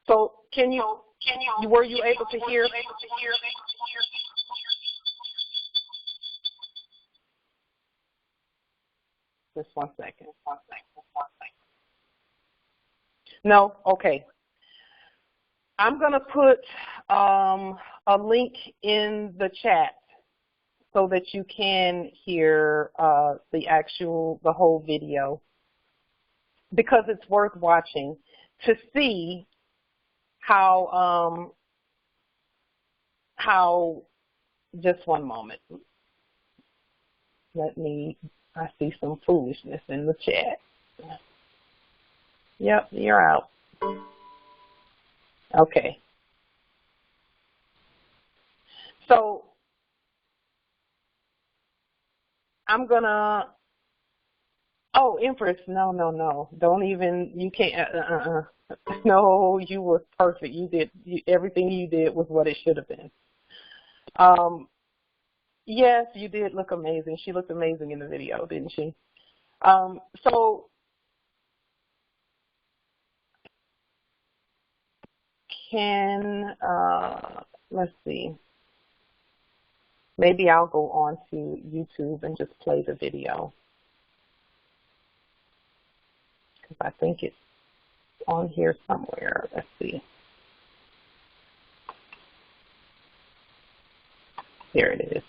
So were you able to hear? Just one second. No? Okay. I'm going to put a link in the chat so that you can hear the whole video, because it's worth watching to see how just one moment. I see some foolishness in the chat. Yep, you're out. Okay. So I'm gonna, oh, Empress, no. Don't even, you can't, No, you were perfect. Everything you did was what it should have been. Yes, you did look amazing. She looked amazing in the video, didn't she? So let's see. Maybe I'll go on to YouTube and just play the video, because I think it's on here somewhere. Let's see. Here it is.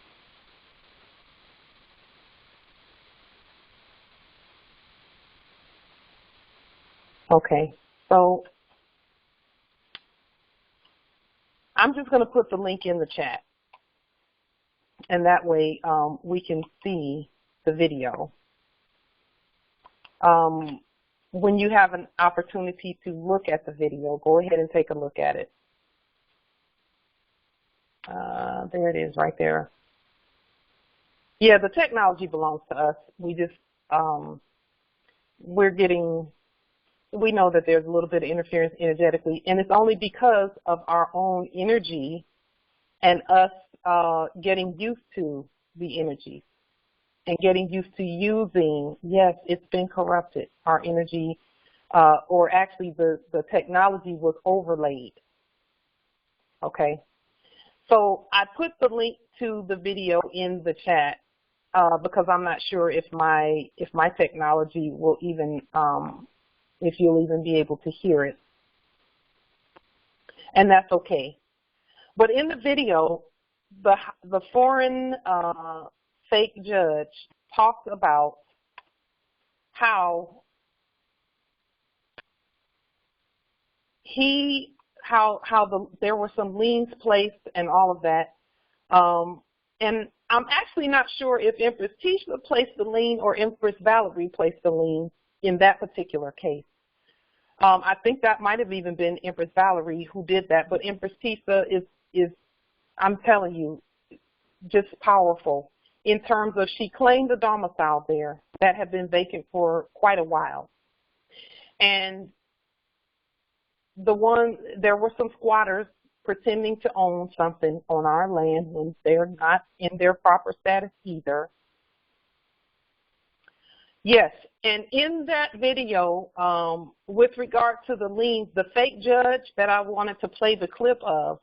Okay, so I'm just going to put the link in the chat, and that way we can see the video. When you have an opportunity to look at the video, go ahead and take a look at it. There it is right there. Yeah, the technology belongs to us. We just, we know that there's a little bit of interference energetically, and it's only because of our own energy and us getting used to the energy. and getting used to using, yes, it's been corrupted. Our energy, or actually the technology was overlaid. Okay. So I put the link to the video in the chat because I'm not sure if my technology will even, if you'll even be able to hear it. And that's okay. But in the video, the foreign fake judge talks about how there were some liens placed and all of that. And I'm actually not sure if Empress Tisha placed the lien or Empress Valerie placed the lien in that particular case. I think that might have even been Empress Valerie who did that, but Empress Tisha is, I'm telling you, just powerful in terms of she claimed the domicile there that had been vacant for quite a while. And there were some squatters pretending to own something on our land when they're not in their proper status either. Yes, and in that video, with regard to the liens, the fake judge that I wanted to play the clip of,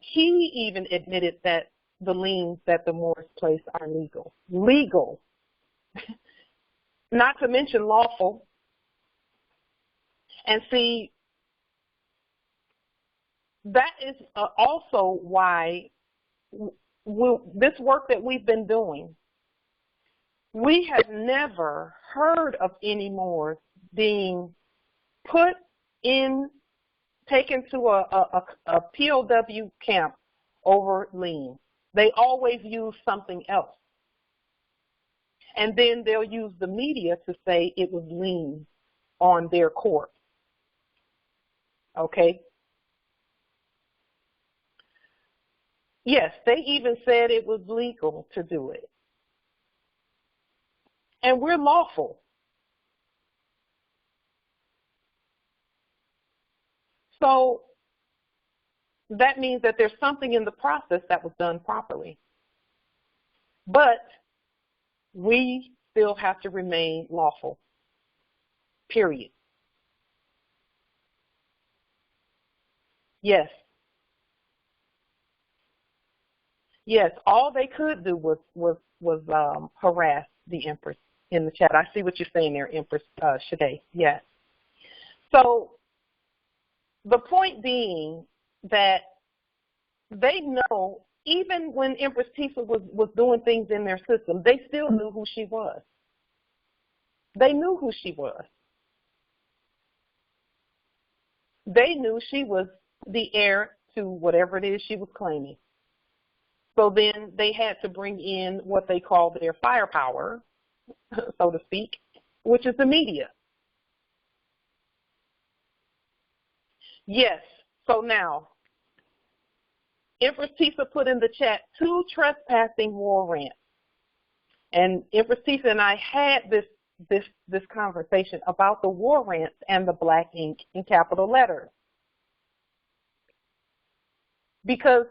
he even admitted that the liens that the Moors placed are legal. Legal. Not to mention lawful. And see, that is also why this work that we've been doing, we have never heard of any Moors being taken to a POW camp over liens. They always use something else. And then they'll use the media to say it was lien on their corpse. Okay? Yes, they even said it was legal to do it. And we're lawful. So that means that there's something in the process that was done properly. But we still have to remain lawful, period. Yes. Yes, all they could do was harass the Empress in the chat. I see what you're saying there, Empress Shade. Yes. So the point being that they know, even when Empress Tisha was doing things in their system, they still knew who she was. They knew who she was. They knew she was the heir to whatever it is she was claiming. So then they had to bring in what they call their firepower, so to speak, which is the media. Yes, so now, Empress Tisha put in the chat 2 trespassing warrants. And Empress Tisha and I had this conversation about the warrants and the black ink in capital letters. Because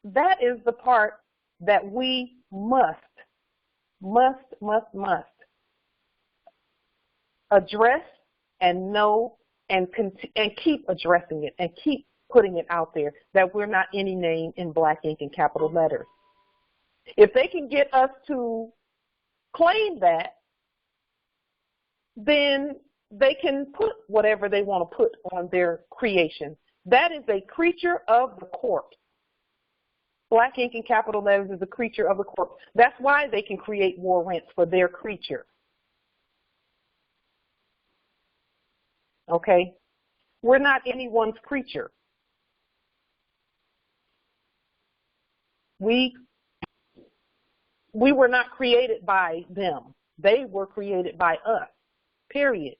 that is the part that we must address and know and keep addressing it and keep putting it out there, that we're not any name in black ink and capital letters. If they can get us to claim that, then they can put whatever they want to put on their creation. That is a creature of the corpse. Black ink and capital letters is a creature of the corpse. That's why they can create warrants for their creature. Okay? We're not anyone's creature. We were not created by them. They were created by us, period.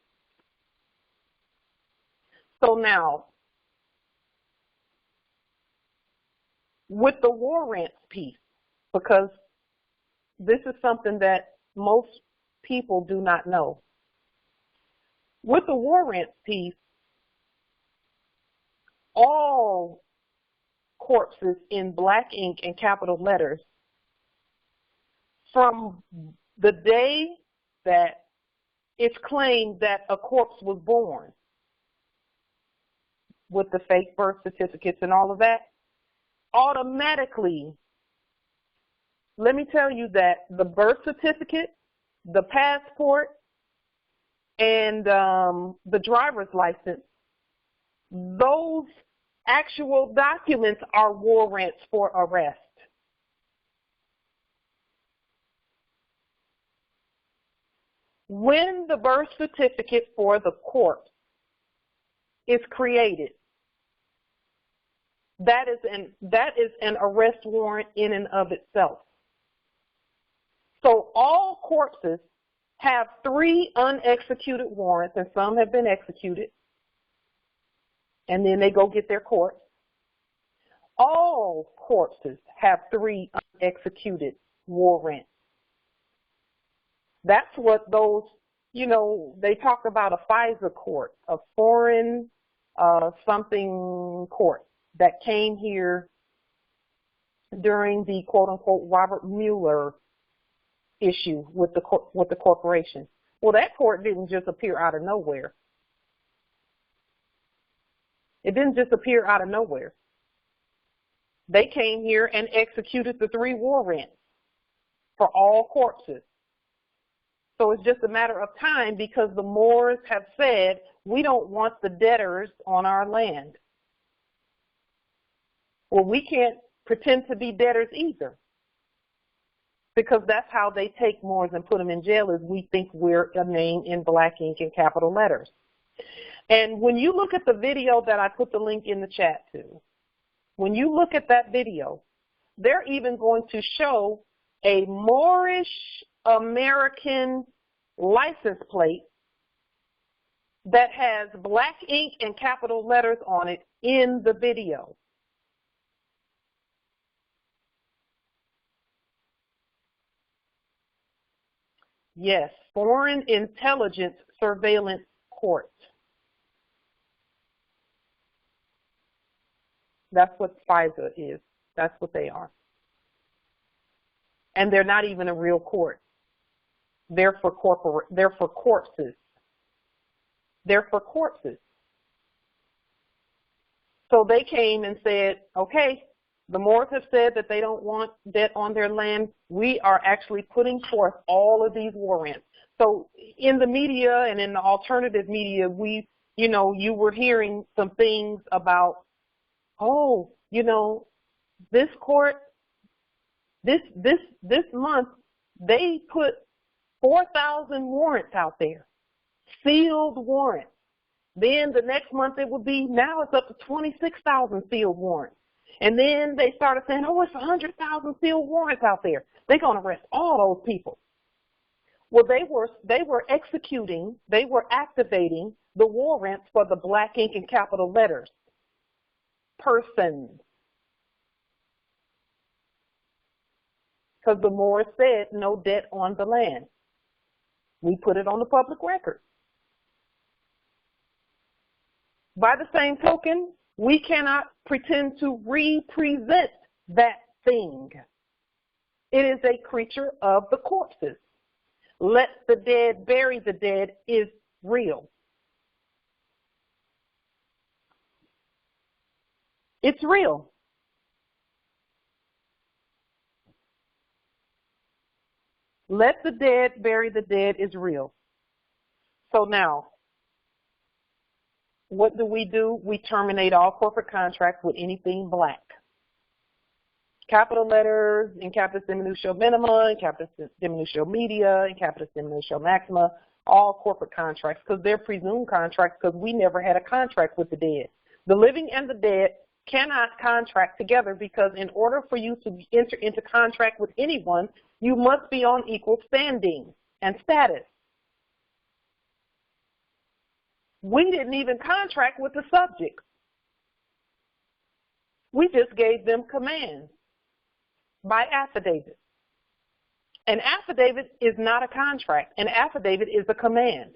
So now, with the warrants piece, because this is something that most people do not know. With the warrants piece, all corpses in black ink and capital letters from the day that it's claimed that a corpse was born, with the fake birth certificates and all of that, automatically, let me tell you that the birth certificate, the passport, and the driver's license, those actual documents are warrants for arrest. When the birth certificate for the corpse is created, that is an arrest warrant in and of itself. So all corpses have 3 unexecuted warrants, and some have been executed, and then they go get their corpse. All corpses have 3 unexecuted warrants. That's what those, you know, they talk about a FISA court, a foreign something court that came here during the quote-unquote Robert Mueller issue with the corporation. Well, that court didn't just appear out of nowhere. It didn't just appear out of nowhere. They came here and executed the 3 warrants for all corpses. So it's just a matter of time, because the Moors have said, we don't want the debtors on our land. Well, we can't pretend to be debtors either, because that's how they take Moors and put them in jail, is we think we're a name in black ink and capital letters. And when you look at the video that I put the link in the chat to, when you look at that video, they're even going to show a Moorish American license plate that has black ink and capital letters on it in the video. Yes, Foreign Intelligence Surveillance Court. That's what FISA is. That's what they are. And they're not even a real court. They're for corporate. They're for corpses. They're for corpses. So they came and said, okay, the Moors have said that they don't want debt on their land. We are actually putting forth all of these warrants. So in the media and in the alternative media, you were hearing some things about, oh, this court, this month, they put 4,000 warrants out there, sealed warrants. Then the next month it would be, now it's up to 26,000 sealed warrants. And then they started saying, oh, it's 100,000 sealed warrants out there. They're going to arrest all those people. Well, they were executing, they were activating the warrants for the black ink and capital letters. Persons. Because the Moors said no debt on the land. We put it on the public record. By the same token, we cannot pretend to represent that thing. It is a creature of the corpses. Let the dead bury the dead is real. It's real. Let the dead bury the dead is real. So now, what do? We terminate all corporate contracts with anything black. Capital letters, in capitis diminutio minima, in capitis diminutio media, in capitis diminutio maxima, all corporate contracts, because they're presumed contracts, because we never had a contract with the dead. The living and the dead cannot contract together, because in order for you to enter into contract with anyone, you must be on equal standing and status. We didn't even contract with the subjects. We just gave them commands by affidavit. An affidavit is not a contract. An affidavit is a command.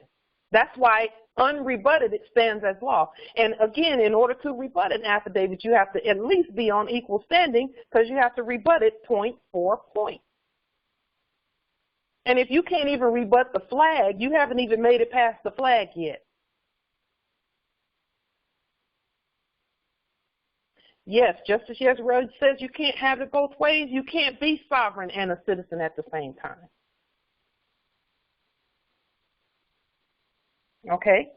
That's why unrebutted it stands as law. And again, in order to rebut an affidavit, you have to at least be on equal standing, because you have to rebut it point for point. And if you can't even rebut the flag, you haven't even made it past the flag yet. Yes, Justice Yesrud says you can't have it both ways. You can't be sovereign and a citizen at the same time. Okay?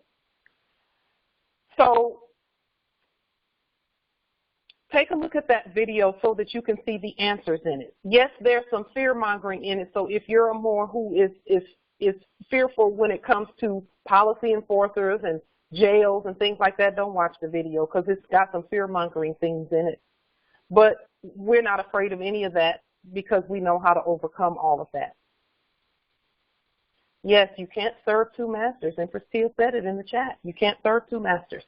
So take a look at that video so that you can see the answers in it. Yes, there's some fear-mongering in it, so if you're a Moor who is fearful when it comes to policy enforcers and jails and things like that, don't watch the video because it's got some fear-mongering things in it. But we're not afraid of any of that because we know how to overcome all of that. Yes, you can't serve two masters. Empress Teal said it in the chat. You can't serve two masters.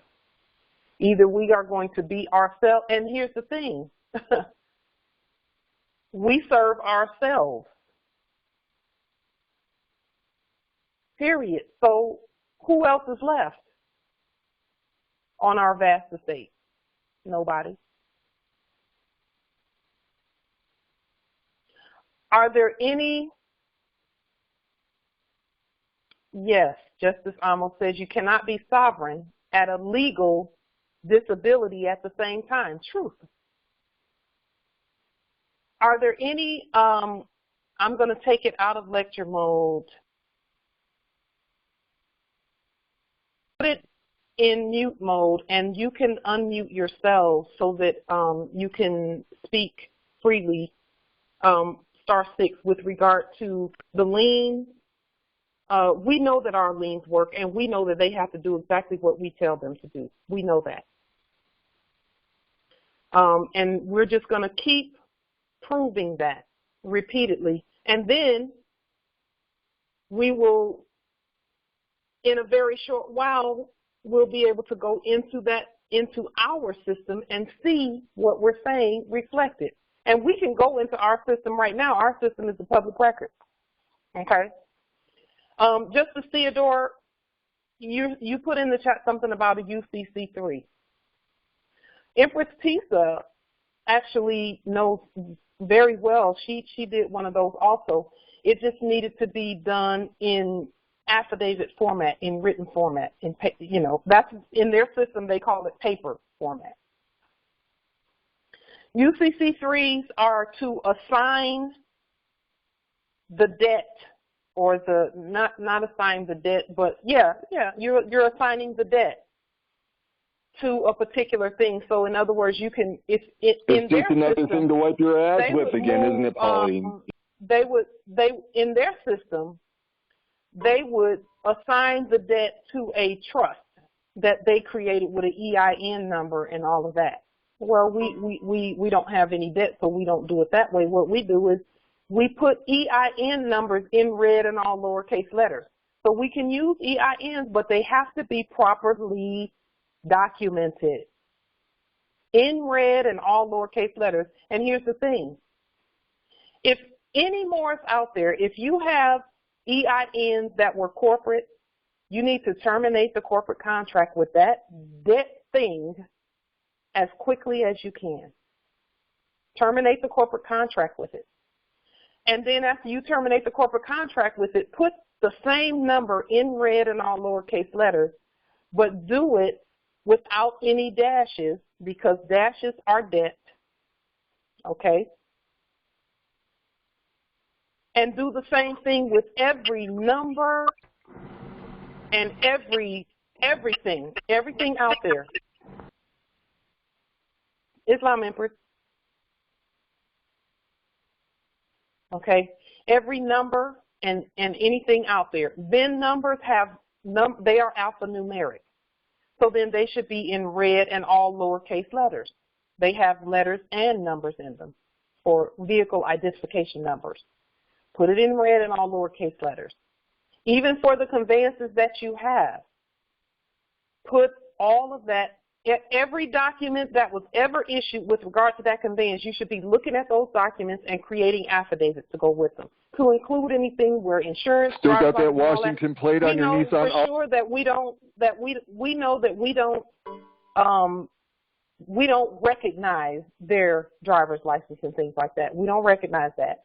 Either we are going to be ourselves, and here's the thing. We serve ourselves. Period. So who else is left on our vast estate? Nobody. Are there any? Yes, Justice Amos says you cannot be sovereign at a legal disability at the same time. Truth. Are there any, I'm going to take it out of lecture mode. Put it in mute mode, and you can unmute yourself so that you can speak freely, *6, with regard to the lien. We know that our liens work, and we know that they have to do exactly what we tell them to do. We know that. And we're just going to keep proving that repeatedly. And then we will, in a very short while, we'll be able to go into our system and see what we're saying reflected. And we can go into our system right now. Our system is a public record. Okay? Justice Theodore, you put in the chat something about a UCC3. Empress Tisa actually knows very well. She did one of those also. It just needed to be done in affidavit format, in written format. That's in their system. They call it paper format. UCC3s are to assign the debt, or not assign the debt, but you're assigning the debt to a particular thing. So in other words, you can, it's in their system, another thing to wipe your ass with again, isn't it, Pauline? In their system, they would assign the debt to a trust that they created with an EIN number and all of that. Well, we don't have any debt, so we don't do it that way. What we do is we put EIN numbers in red and all lowercase letters. So we can use EINs, but they have to be properly documented in red and all lowercase letters. And here's the thing. If any Moors out there, if you have EINs that were corporate, you need to terminate the corporate contract with that debt thing as quickly as you can. Terminate the corporate contract with it. And then after you terminate the corporate contract with it, put the same number in red and all lowercase letters, but do it without any dashes, because dashes are debt, okay? And do the same thing with every number and everything out there. Islam Empress. Okay, every number and anything out there. VIN numbers they are alphanumeric. So then they should be in red and all lowercase letters. They have letters and numbers in them for vehicle identification numbers. Put it in red and all lowercase letters. Even for the conveyances that you have, put all of that, every document that was ever issued with regard to that conveyance, you should be looking at those documents and creating affidavits to go with them. To include anything where insurance. Still got that Washington plate on your Nissan? For sure that we know that we don't recognize their driver's license and things like that. We don't recognize that.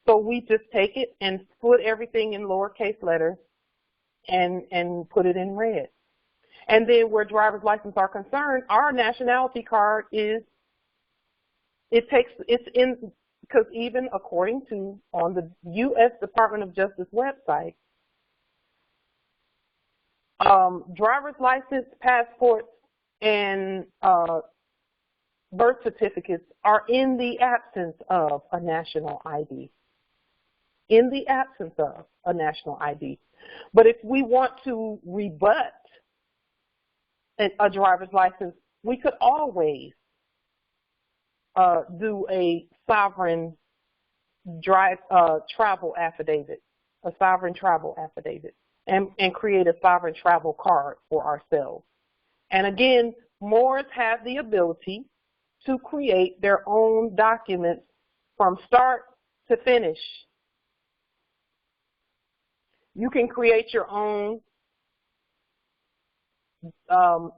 So we just take it and put everything in lowercase letters and put it in red. And then where driver's license are concerned, our nationality card is, it's in, because even according to, on the U.S. Department of Justice website, driver's license, passports, and birth certificates are in the absence of a national ID. In the absence of a national ID. But if we want to rebut a driver's license, we could always do a sovereign travel affidavit, and create a sovereign travel card for ourselves. And again, Moors have the ability to create their own documents from start to finish. You can create your own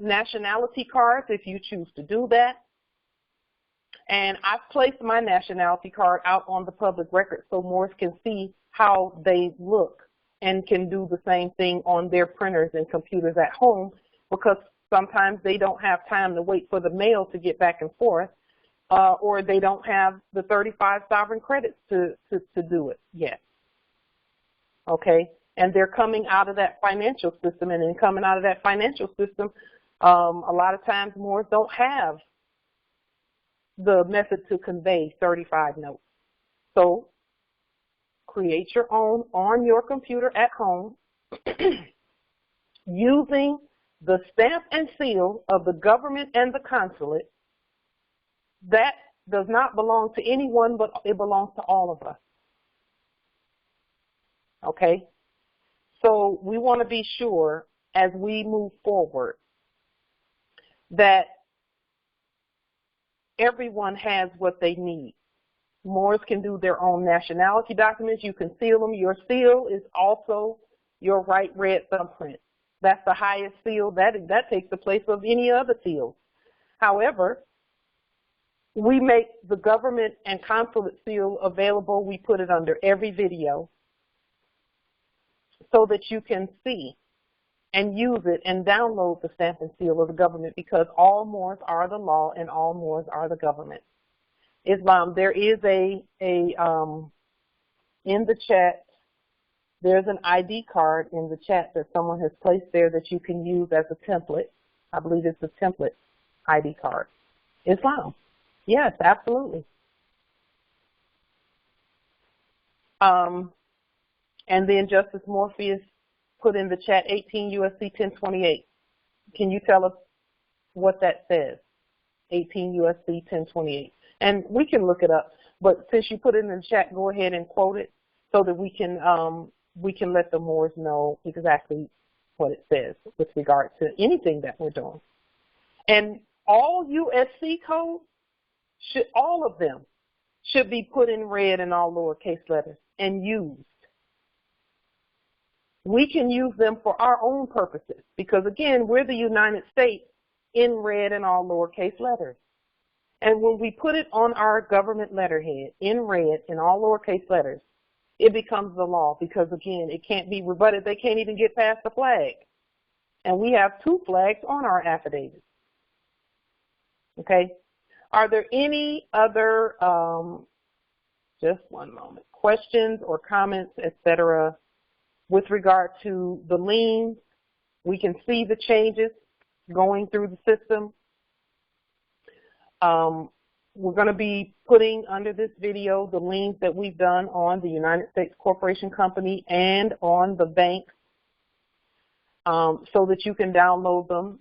nationality cards if you choose to do that. And I've placed my nationality card out on the public record so Moors can see how they look and can do the same thing on their printers and computers at home, because sometimes they don't have time to wait for the mail to get back and forth, or they don't have the 35 sovereign credits to do it yet. Okay? And they're coming out of that financial system, and in coming out of that financial system, a lot of times Moors don't have the method to convey 35 notes. So create your own on your computer at home using the stamp and seal of the government and the consulate. That does not belong to anyone, but it belongs to all of us. Okay? So we want to be sure as we move forward that everyone has what they need. Moors can do their own nationality documents. You can seal them. Your seal is also your right red thumbprint. That's the highest seal. That takes the place of any other seal. However, we make the government and consulate seal available. We put it under every video so that you can see and use it and download the stamp and seal of the government, because all Moors are the law and all Moors are the government. Islam, there is in the chat, there's an ID card in the chat that someone has placed there that you can use as a template. I believe it's a template ID card. Islam. Yes, absolutely. And then Justice Morpheus put in the chat 18 U.S.C. 1028. Can you tell us what that says? 18 U.S.C. 1028. And we can look it up, but since you put it in the chat, go ahead and quote it so that we can let the Moors know exactly what it says with regard to anything that we're doing. And all USC codes, all of them should be put in red in all lowercase letters and used. We can use them for our own purposes because, again, we're the United States in red in all lowercase letters. And when we put it on our government letterhead in red in all lowercase letters, it becomes the law because, again, it can't be rebutted. They can't even get past the flag. And we have 2 flags on our affidavit. Okay? Are there any other, just one moment, questions or comments, etc., with regard to the liens? We can see the changes going through the system. We're going to be putting under this video the liens that we've done on the United States Corporation Company and on the banks so that you can download them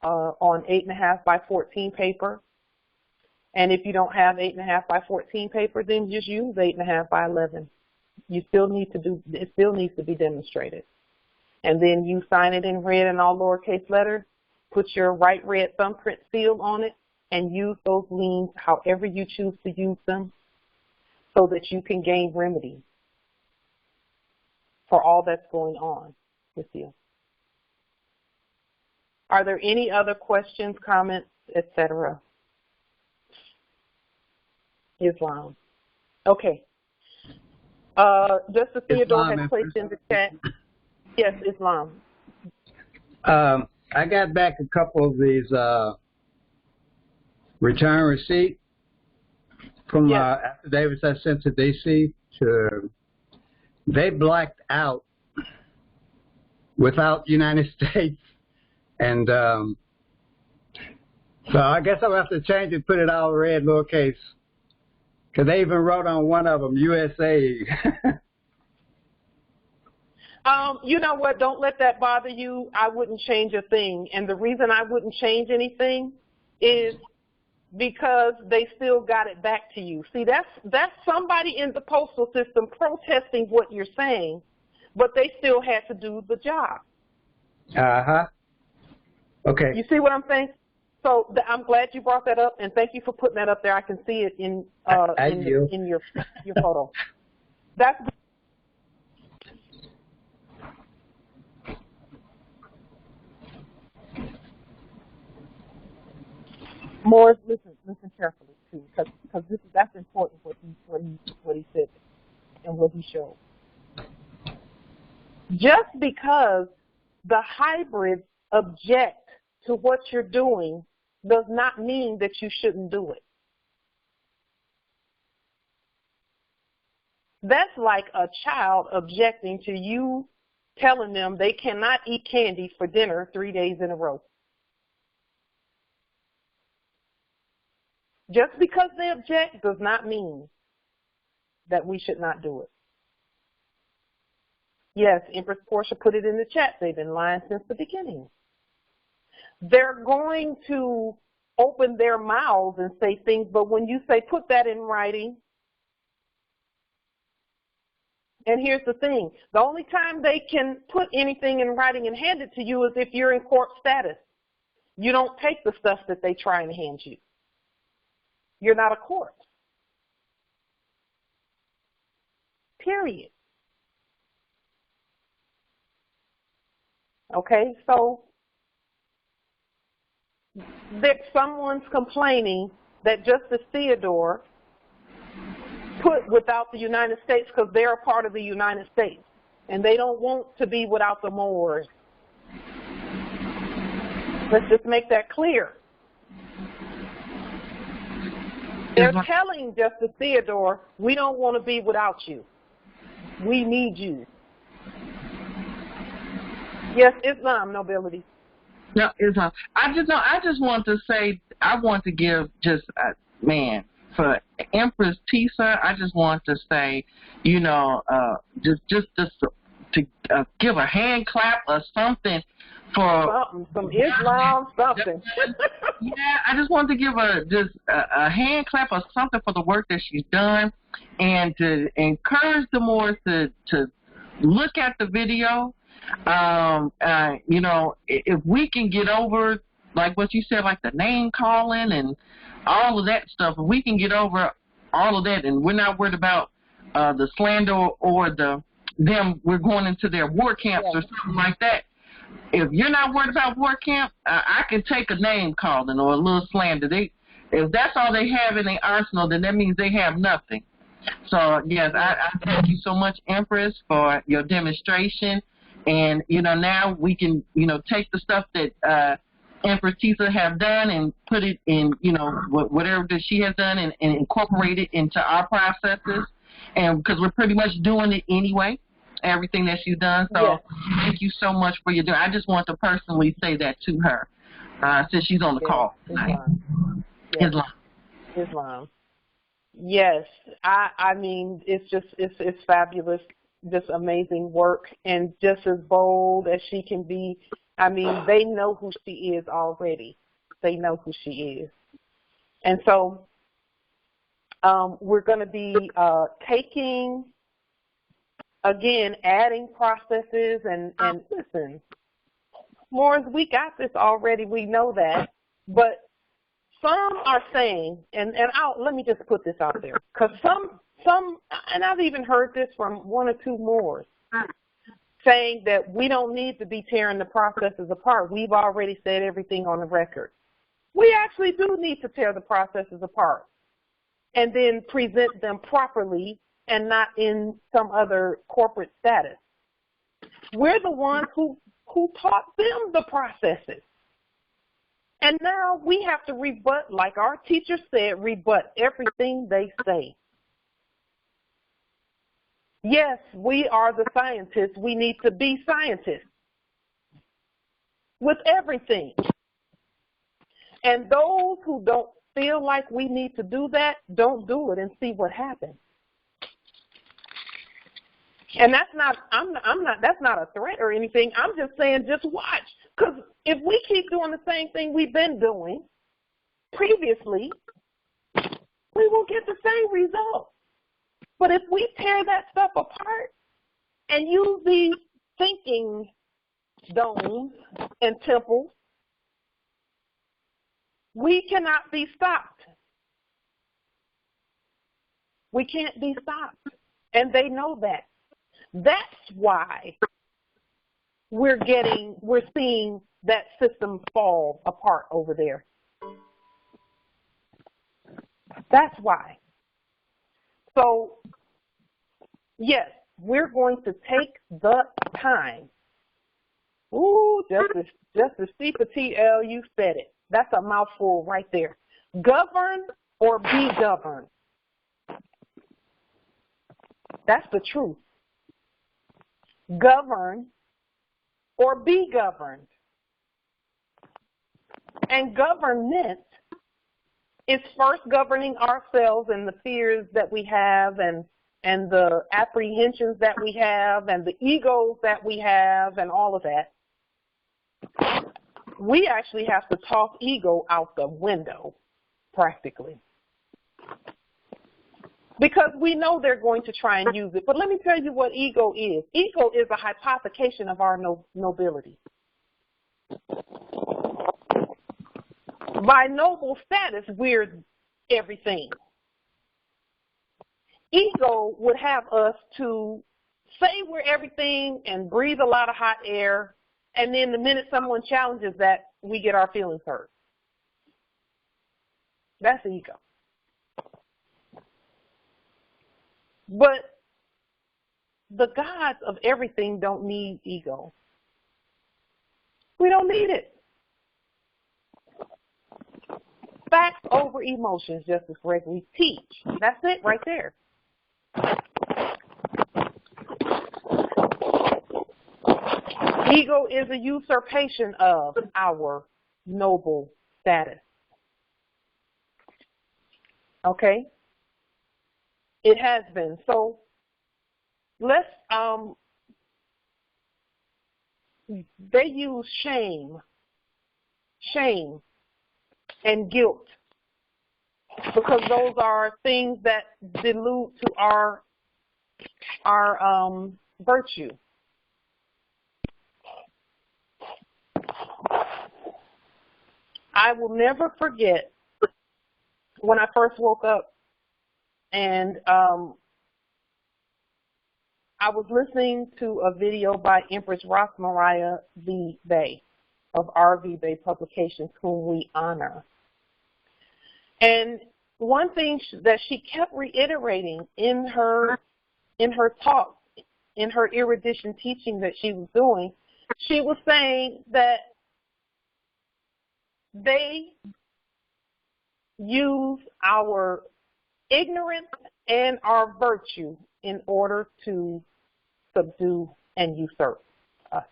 on 8.5 by 14 paper. And if you don't have 8.5 by 14 paper, then just use 8.5 by 11. You still need to do, it still needs to be demonstrated. And then you sign it in red in all lowercase letters, put your right red thumbprint seal on it, and use those liens however you choose to use them so that you can gain remedy for all that's going on with you. Are there any other questions, comments, etc.? Islam. Okay. Justice Theodore Islam has placed in the chat. Yes, Islam. I got back a couple of these return receipt from affidavits I sent to DC. They blacked out without United States, and so I guess I'll have to change it, put it all red lowercase, because they even wrote on one of them USA. You know what? Don't let that bother you. I wouldn't change a thing. And the reason I wouldn't change anything is because they still got it back to you. See, that's somebody in the postal system protesting what you're saying, but they still had to do the job. Uh-huh. Okay. You see what I'm saying? So I'm glad you brought that up, and thank you for putting that up there. I can see it in your photo. That's Morris, listen carefully too, because that's important what he said and what he showed. Just because the hybrids object to what you're doing does not mean that you shouldn't do it. That's like a child objecting to you telling them they cannot eat candy for dinner 3 days in a row. Just because they object does not mean that we should not do it. Yes, Empress Portia put it in the chat. They've been lying since the beginning. They're going to open their mouths and say things, but when you say put that in writing, and here's the thing, the only time they can put anything in writing and hand it to you is if you're in court status. You don't take the stuff that they try and hand you. You're not a court. Period. Okay, so that someone's complaining that Justice Theodore put without the United States because they're a part of the United States and they don't want to be without the Moors. Let's just make that clear. They're telling Justice Theodore, we don't want to be without you. We need you. Yes, Islam, nobility. No, Islam. I just want to say, I want to give just, man, for Empress Tisa, I just want to say, you know, just to give a hand clap or something for some Islam, something. Yeah, I just want to give a hand clap or something for the work that she's done, and to encourage the Moors to look at the video. You know, if we can get over, like what you said, like the name calling and all of that stuff, if we can get over all of that, and we're not worried about the slander or we're going into their war camps or something like that. If you're not worried about war camp, I can take a name calling or a little slander. If that's all they have in their arsenal, then that means they have nothing. So, yes, I thank you so much, Empress, for your demonstration. And, you know, now we can, you know, take the stuff that Empress Tisa have done and put it in, you know, whatever that she has done and incorporate it into our processes. And because we're pretty much doing it anyway, everything that she's done. So thank you so much for your doing. I just want to personally say that to her since she's on the call tonight. Islam. Yes, I mean, it's fabulous, just amazing work, and just as bold as she can be. I mean, they know who she is already. They know who she is. And so we're going to be taking, again, adding processes and listen, Morris, we got this already. We know that. But some are saying, and let me just put this out there, because some, and I've even heard this from one or two Moors, saying that we don't need to be tearing the processes apart. We've already said everything on the record. We actually do need to tear the processes apart and then present them properly and not in some other corporate status. We're the ones who taught them the processes. And now we have to rebut, like our teacher said, rebut everything they say. Yes, we are the scientists. We need to be scientists with everything. And those who don't feel like we need to do that, don't do it and see what happens. And that's not a threat or anything. I'm just saying just watch. Because if we keep doing the same thing we've been doing previously, we will get the same result. But if we tear that stuff apart and use these thinking domes and temples, we cannot be stopped. We can't be stopped. And they know that. That's why we're seeing that system fall apart over there. That's why. So, yes, we're going to take the time. Ooh, Justice CPTL, you said it. That's a mouthful right there. Govern or be governed. That's the truth. Govern or be governed. And government is first governing ourselves and the fears that we have and the apprehensions that we have and the egos that we have and all of that. We actually have to toss ego out the window, practically. Because we know they're going to try and use it. But let me tell you what ego is. Ego is a hypothecation of our nobility. By noble status, we're everything. Ego would have us to say we're everything and breathe a lot of hot air, and then the minute someone challenges that, we get our feelings hurt. That's ego. But the gods of everything don't need ego. We don't need it. Facts over emotions, Justice Gregory. Teach. That's it right there. Ego is a usurpation of our noble status. Okay? It has been. So let's, they use shame and guilt because those are things that delude to our virtue. I will never forget when I first woke up and I was listening to a video by Empress Rosmaria Withe of our Withe publications, whom we honor. And one thing that she kept reiterating in her talk, in her erudition teaching that she was doing, she was saying that they use our ignorance and our virtue in order to subdue and usurp us.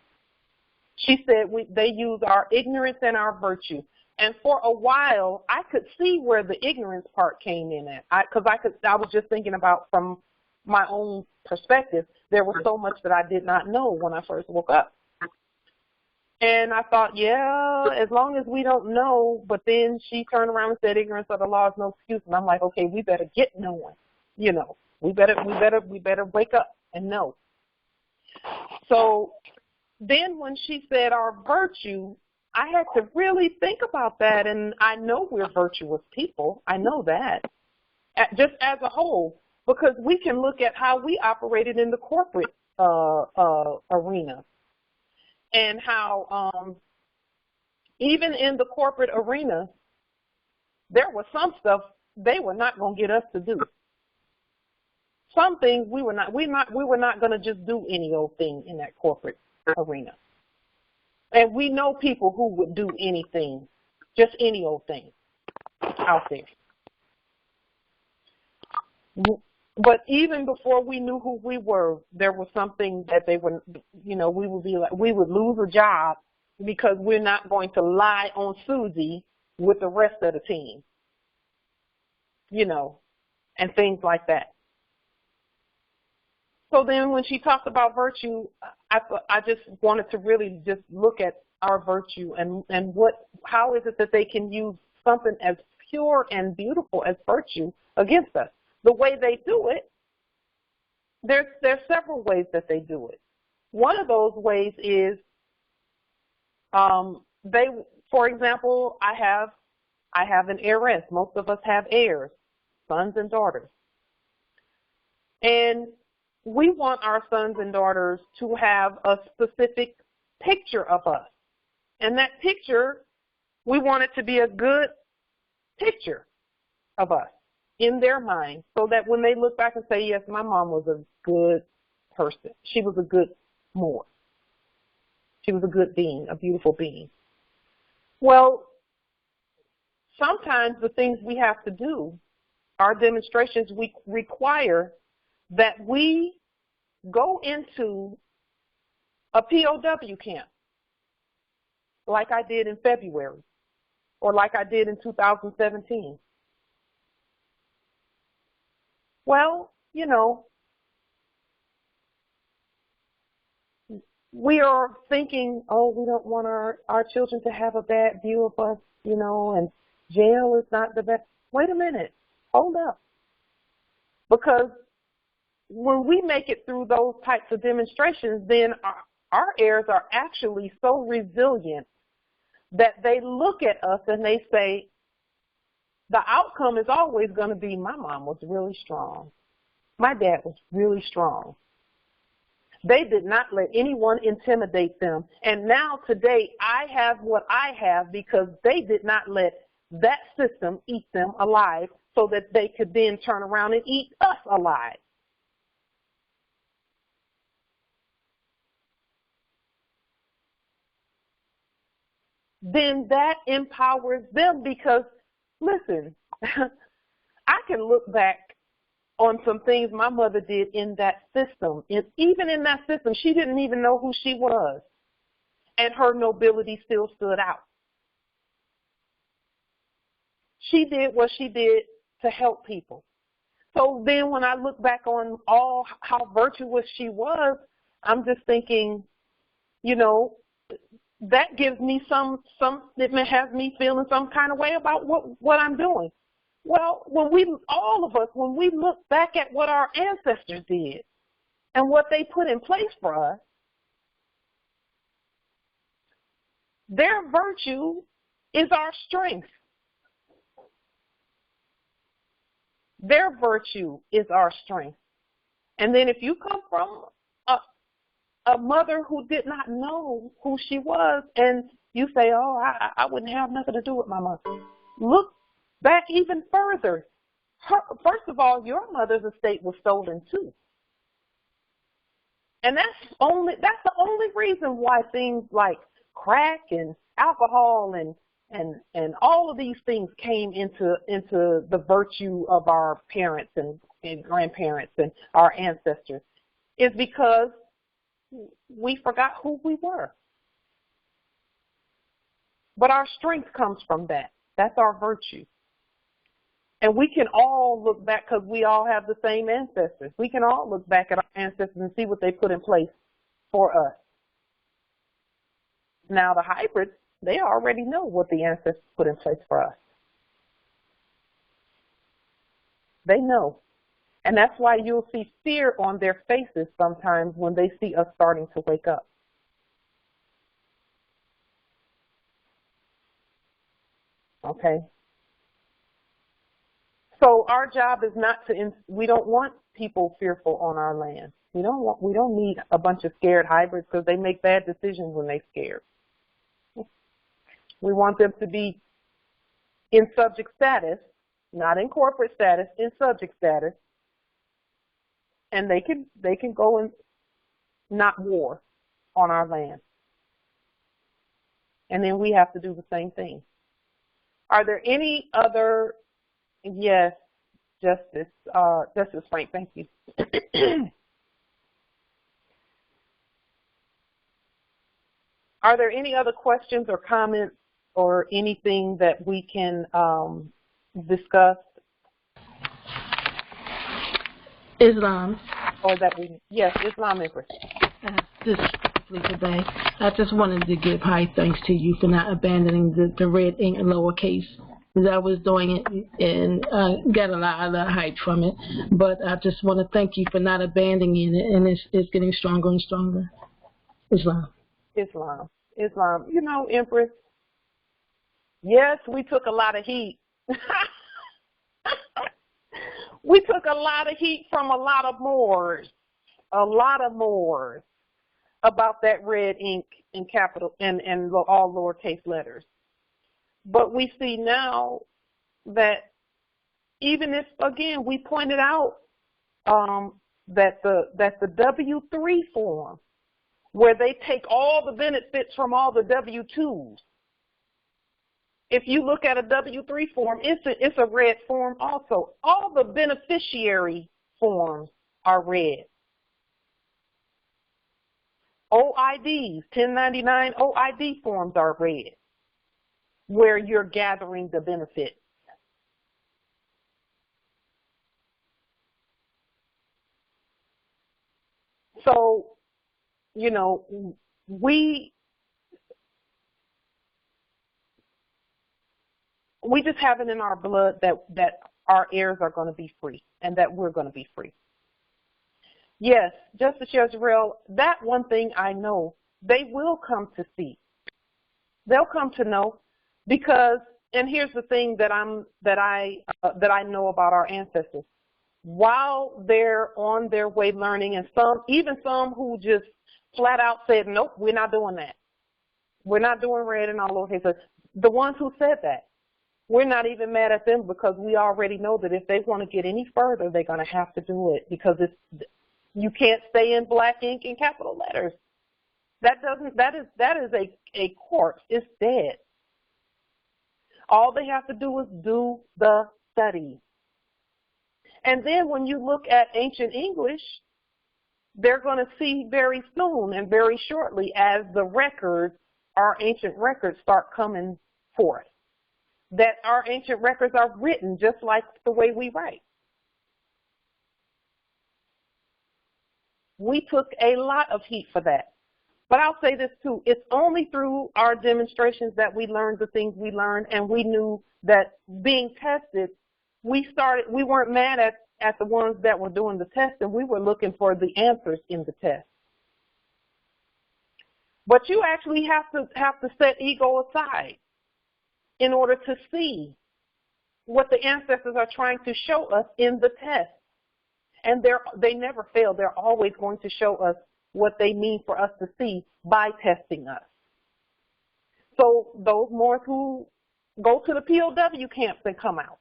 She said they use our ignorance and our virtue. And for a while, I could see where the ignorance part came in at. Because I was just thinking about from my own perspective, there was so much that I did not know when I first woke up. And I thought, yeah, as long as we don't know, but then she turned around and said ignorance of the law is no excuse. And I'm like, okay, we better get knowing. You know, we better wake up and know. So then when she said our virtue, I had to really think about that. And I know we're virtuous people. I know that just as a whole, because we can look at how we operated in the corporate arena. And how even in the corporate arena, there was some stuff they were not going to get us to do. some things we were not going to just do any old thing in that corporate arena. And we know people who would do anything, just any old thing out there. But even before we knew who we were, there was something that they were, we would be like, we would lose a job because we're not going to lie on Susie with the rest of the team, and things like that. So then when she talked about virtue, I just wanted to really just look at our virtue and how is it that they can use something as pure and beautiful as virtue against us. The way they do it, there's several ways that they do it. One of those ways is for example, I have an heiress. Most of us have heirs, sons and daughters. And we want our sons and daughters to have a specific picture of us. And that picture, we want it to be a good picture of us in their mind, so that when they look back and say, yes, my mom was a good person. She was a good Moor. She was a good being, a beautiful being. Well, sometimes the things we have to do, our demonstrations, we require that we go into a POW camp, like I did in February, or like I did in 2017. Well, we are thinking, oh, we don't want our children to have a bad view of us, and jail is not the best. Wait a minute. Hold up. Because when we make it through those types of demonstrations, then our heirs are actually so resilient that they look at us and they say, the outcome is always going to be, my mom was really strong. My dad was really strong. They did not let anyone intimidate them. And now today I have what I have because they did not let that system eat them alive so that they could then turn around and eat us alive. Then that empowers them because, listen, I can look back on some things my mother did in that system. And even in that system, she didn't even know who she was. And her nobility still stood out. She did what she did to help people. So then when I look back on how virtuous she was, I'm just thinking, that gives me it has me feeling some kind of way about what I'm doing. Well, when we look back at what our ancestors did and what they put in place for us, their virtue is our strength. Their virtue is our strength. And then if you come from a mother who did not know who she was, and you say, oh, I wouldn't have nothing to do with my mother. Look back even further. First of all, your mother's estate was stolen too. And that's the only reason why things like crack and alcohol and all of these things came into the virtue of our parents and grandparents and our ancestors, is because we forgot who we were. But our strength comes from that. That's our virtue. And we can all look back, because we all have the same ancestors. We can all look back at our ancestors and see what they put in place for us. Now the hybrids, they already know what the ancestors put in place for us. They know. And that's why you'll see fear on their faces sometimes when they see us starting to wake up. Okay? So our job is not to, we don't want people fearful on our land. We don't need a bunch of scared hybrids, because they make bad decisions when they're scared. We want them to be in subject status, not in corporate status, in subject status, and they can go and not war on our land. And then we have to do the same thing. Are there any other? Yes, Justice Frank, thank you. Are there any other questions or comments or anything that we can discuss? Islam. Or that we, yes, Islam Empress. Just today, I just wanted to give high thanks to you for not abandoning the red ink lowercase. Because I was doing it and got a lot of hype from it. But I just want to thank you for not abandoning it, and it's getting stronger and stronger. Islam. Islam. You know, Empress, yes, we took a lot of heat. We took a lot of heat from a lot of Moors about that red ink in capital and all lowercase letters. But we see now that even if, again, we pointed out that the W-3 form, where they take all the benefits from all the W-2s. If you look at a W-3 form, it's a red form also. All the beneficiary forms are red. OIDs, 1099 OID forms are red, where you're gathering the benefits. So, you know, we just have it in our blood that our heirs are going to be free and that we're going to be free. Yes, Justice Jezreel, that one thing I know, they will come to see. They'll come to know because, and here's the thing that I know about our ancestors. While they're on their way learning, and even some who just flat out said, nope, we're not doing that. We're not doing red and all those things. The ones who said that, we're not even mad at them because we already know that if they want to get any further, they're going to have to do it because you can't stay in black ink and capital letters. That is a corpse. It's dead. All they have to do is do the study. And then when you look at ancient English, they're going to see very soon and very shortly as the records, our ancient records start coming forth, that our ancient records are written just like the way we write. We took a lot of heat for that. But I'll say this too, it's only through our demonstrations that we learned the things we learned, and we knew that being tested, we weren't mad at the ones that were doing the test, and we were looking for the answers in the test. But you actually have to set ego aside in order to see what the ancestors are trying to show us in the test. And they never fail. They're always going to show us what they mean for us to see by testing us. So those Moors who go to the POW camps and come out,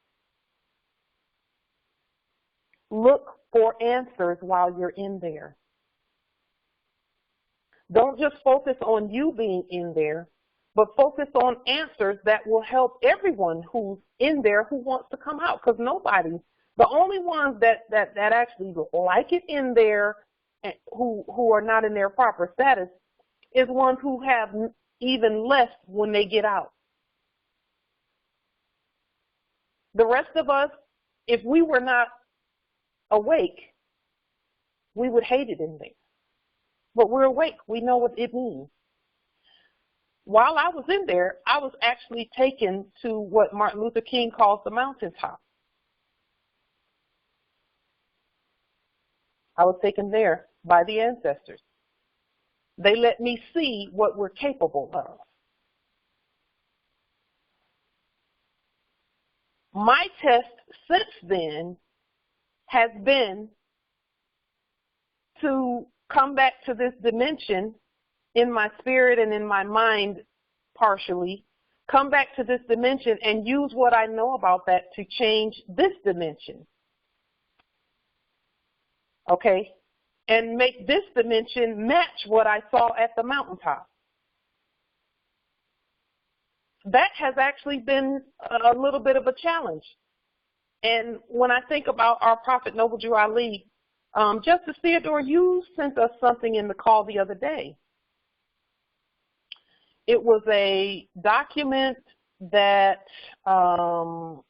look for answers while you're in there. Don't just focus on you being in there, but focus on answers that will help everyone who's in there who wants to come out, because the only ones that actually like it in there, who are not in their proper status, is ones who have even less when they get out. The rest of us, if we were not awake, we would hate it in there. But we're awake. We know what it means. While I was in there, I was actually taken to what Martin Luther King calls the mountaintop. I was taken there by the ancestors. They let me see what we're capable of. My test since then has been to come back to this dimension in my spirit and in my mind partially, come back to this dimension and use what I know about that to change this dimension. okay, and make this dimension match what I saw at the mountaintop. That has actually been a little bit of a challenge. And when I think about our Prophet Noble Drew Ali, Justice Theodore, you sent us something in the call the other day. It was a document that, I'll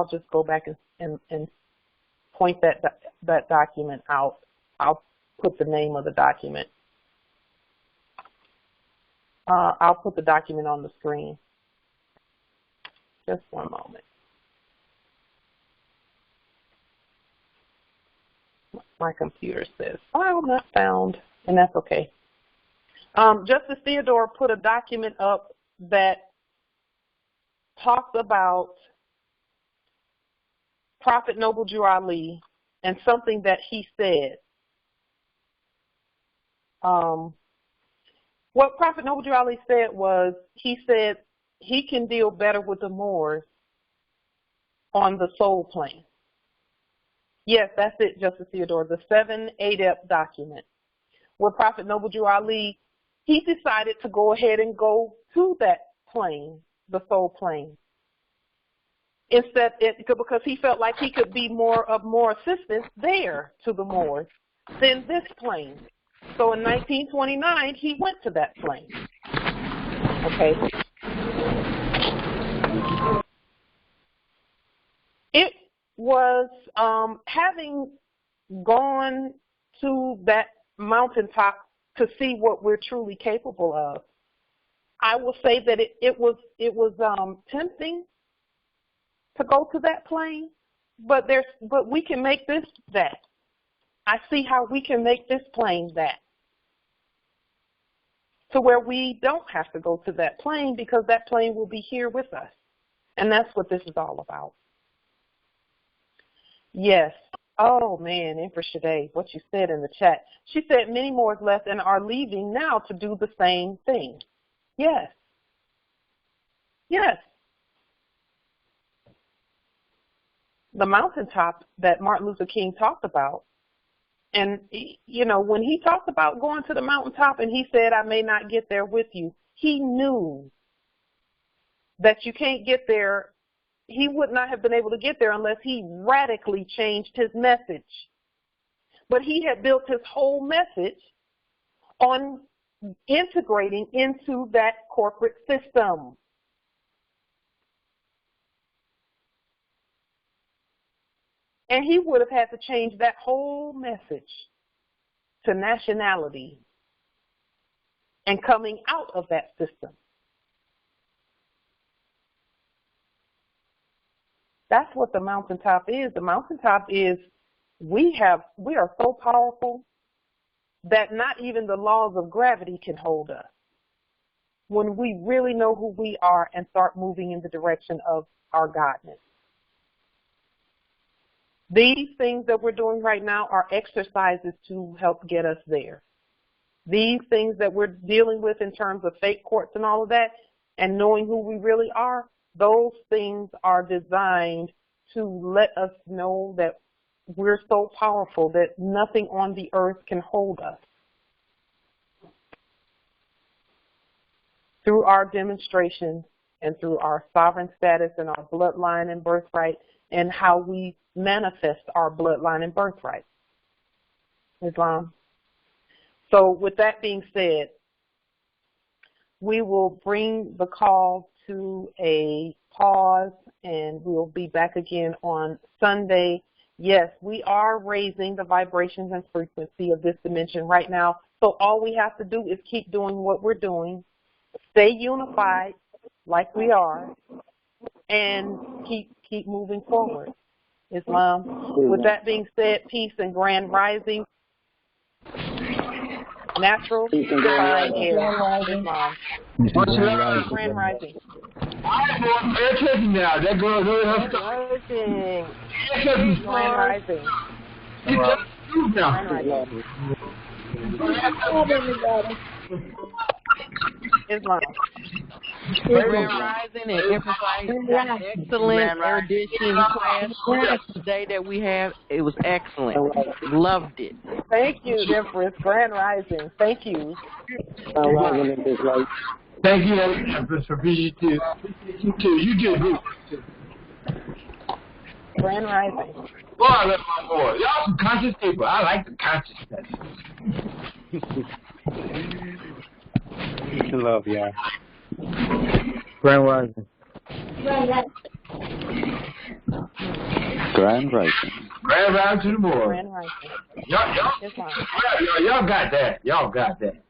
just go back and point that document out. I'll put the name of the document. I'll put the document on the screen. Just one moment. My computer says file not found, and that's okay. Justice Theodore put a document up that talks about Prophet Noble Drew Ali and something that he said. What Prophet Noble Drew Ali said was, he said he can deal better with the Moors on the soul plane. Yes, that's it, Justice Theodore, the 7 ADEP document, where Prophet Noble Drew Ali, he decided to go ahead and go to that plane, the soul plane, instead, because he felt like he could be more assistance there to the Moors than this plane. So in 1929, he went to that plane. Okay. It was having gone to that mountaintop to see what we're truly capable of. I will say that it was tempting to go to that plane, but we can make this that. I see how we can make this plane that, to where we don't have to go to that plane, because that plane will be here with us. And that's what this is all about. Yes. Oh, man, Empress Shade, what you said in the chat. She said many more is left and are leaving now to do the same thing. Yes. Yes. The mountaintop that Martin Luther King talked about, and, you know, when he talked about going to the mountaintop and he said, I may not get there with you, he knew that you can't get there. He would not have been able to get there unless he radically changed his message. But he had built his whole message on integrating into that corporate system. And he would have had to change that whole message to nationality and coming out of that system. That's what the mountaintop is. The mountaintop is we are so powerful that not even the laws of gravity can hold us. When we really know who we are and start moving in the direction of our godness. These things that we're doing right now are exercises to help get us there. These things that we're dealing with in terms of fake courts and all of that, and knowing who we really are, those things are designed to let us know that we're so powerful that nothing on the earth can hold us. Through our demonstration and through our sovereign status and our bloodline and birthright, and how we manifest our bloodline and birthright. Islam. So with that being said, we will bring the call to a pause, and we'll be back again on Sunday. Yes, we are raising the vibrations and frequency of this dimension right now. So all we have to do is keep doing what we're doing, stay unified like we are, and keep moving forward. Islam. With that being said, peace and grand rising. Natural, divine air. Islam. Grand rising. They're taking now. That girl really Rising. Grand rising. Grand rising. Islam. Grand Rising and emphasizing that excellent erudition class today that we had. It was excellent. Loved it. Thank you, Empress. Grand Rising. Thank you. Thank you, Empress, for being you too. You did good. Grand Rising. Boy, I love my boy. Y'all some conscious people. I like the consciousness. Love y'all. Grand Rising. Grand Rising. Grand Rising to the boy. Grand Rising. Y'all got that. Y'all got that.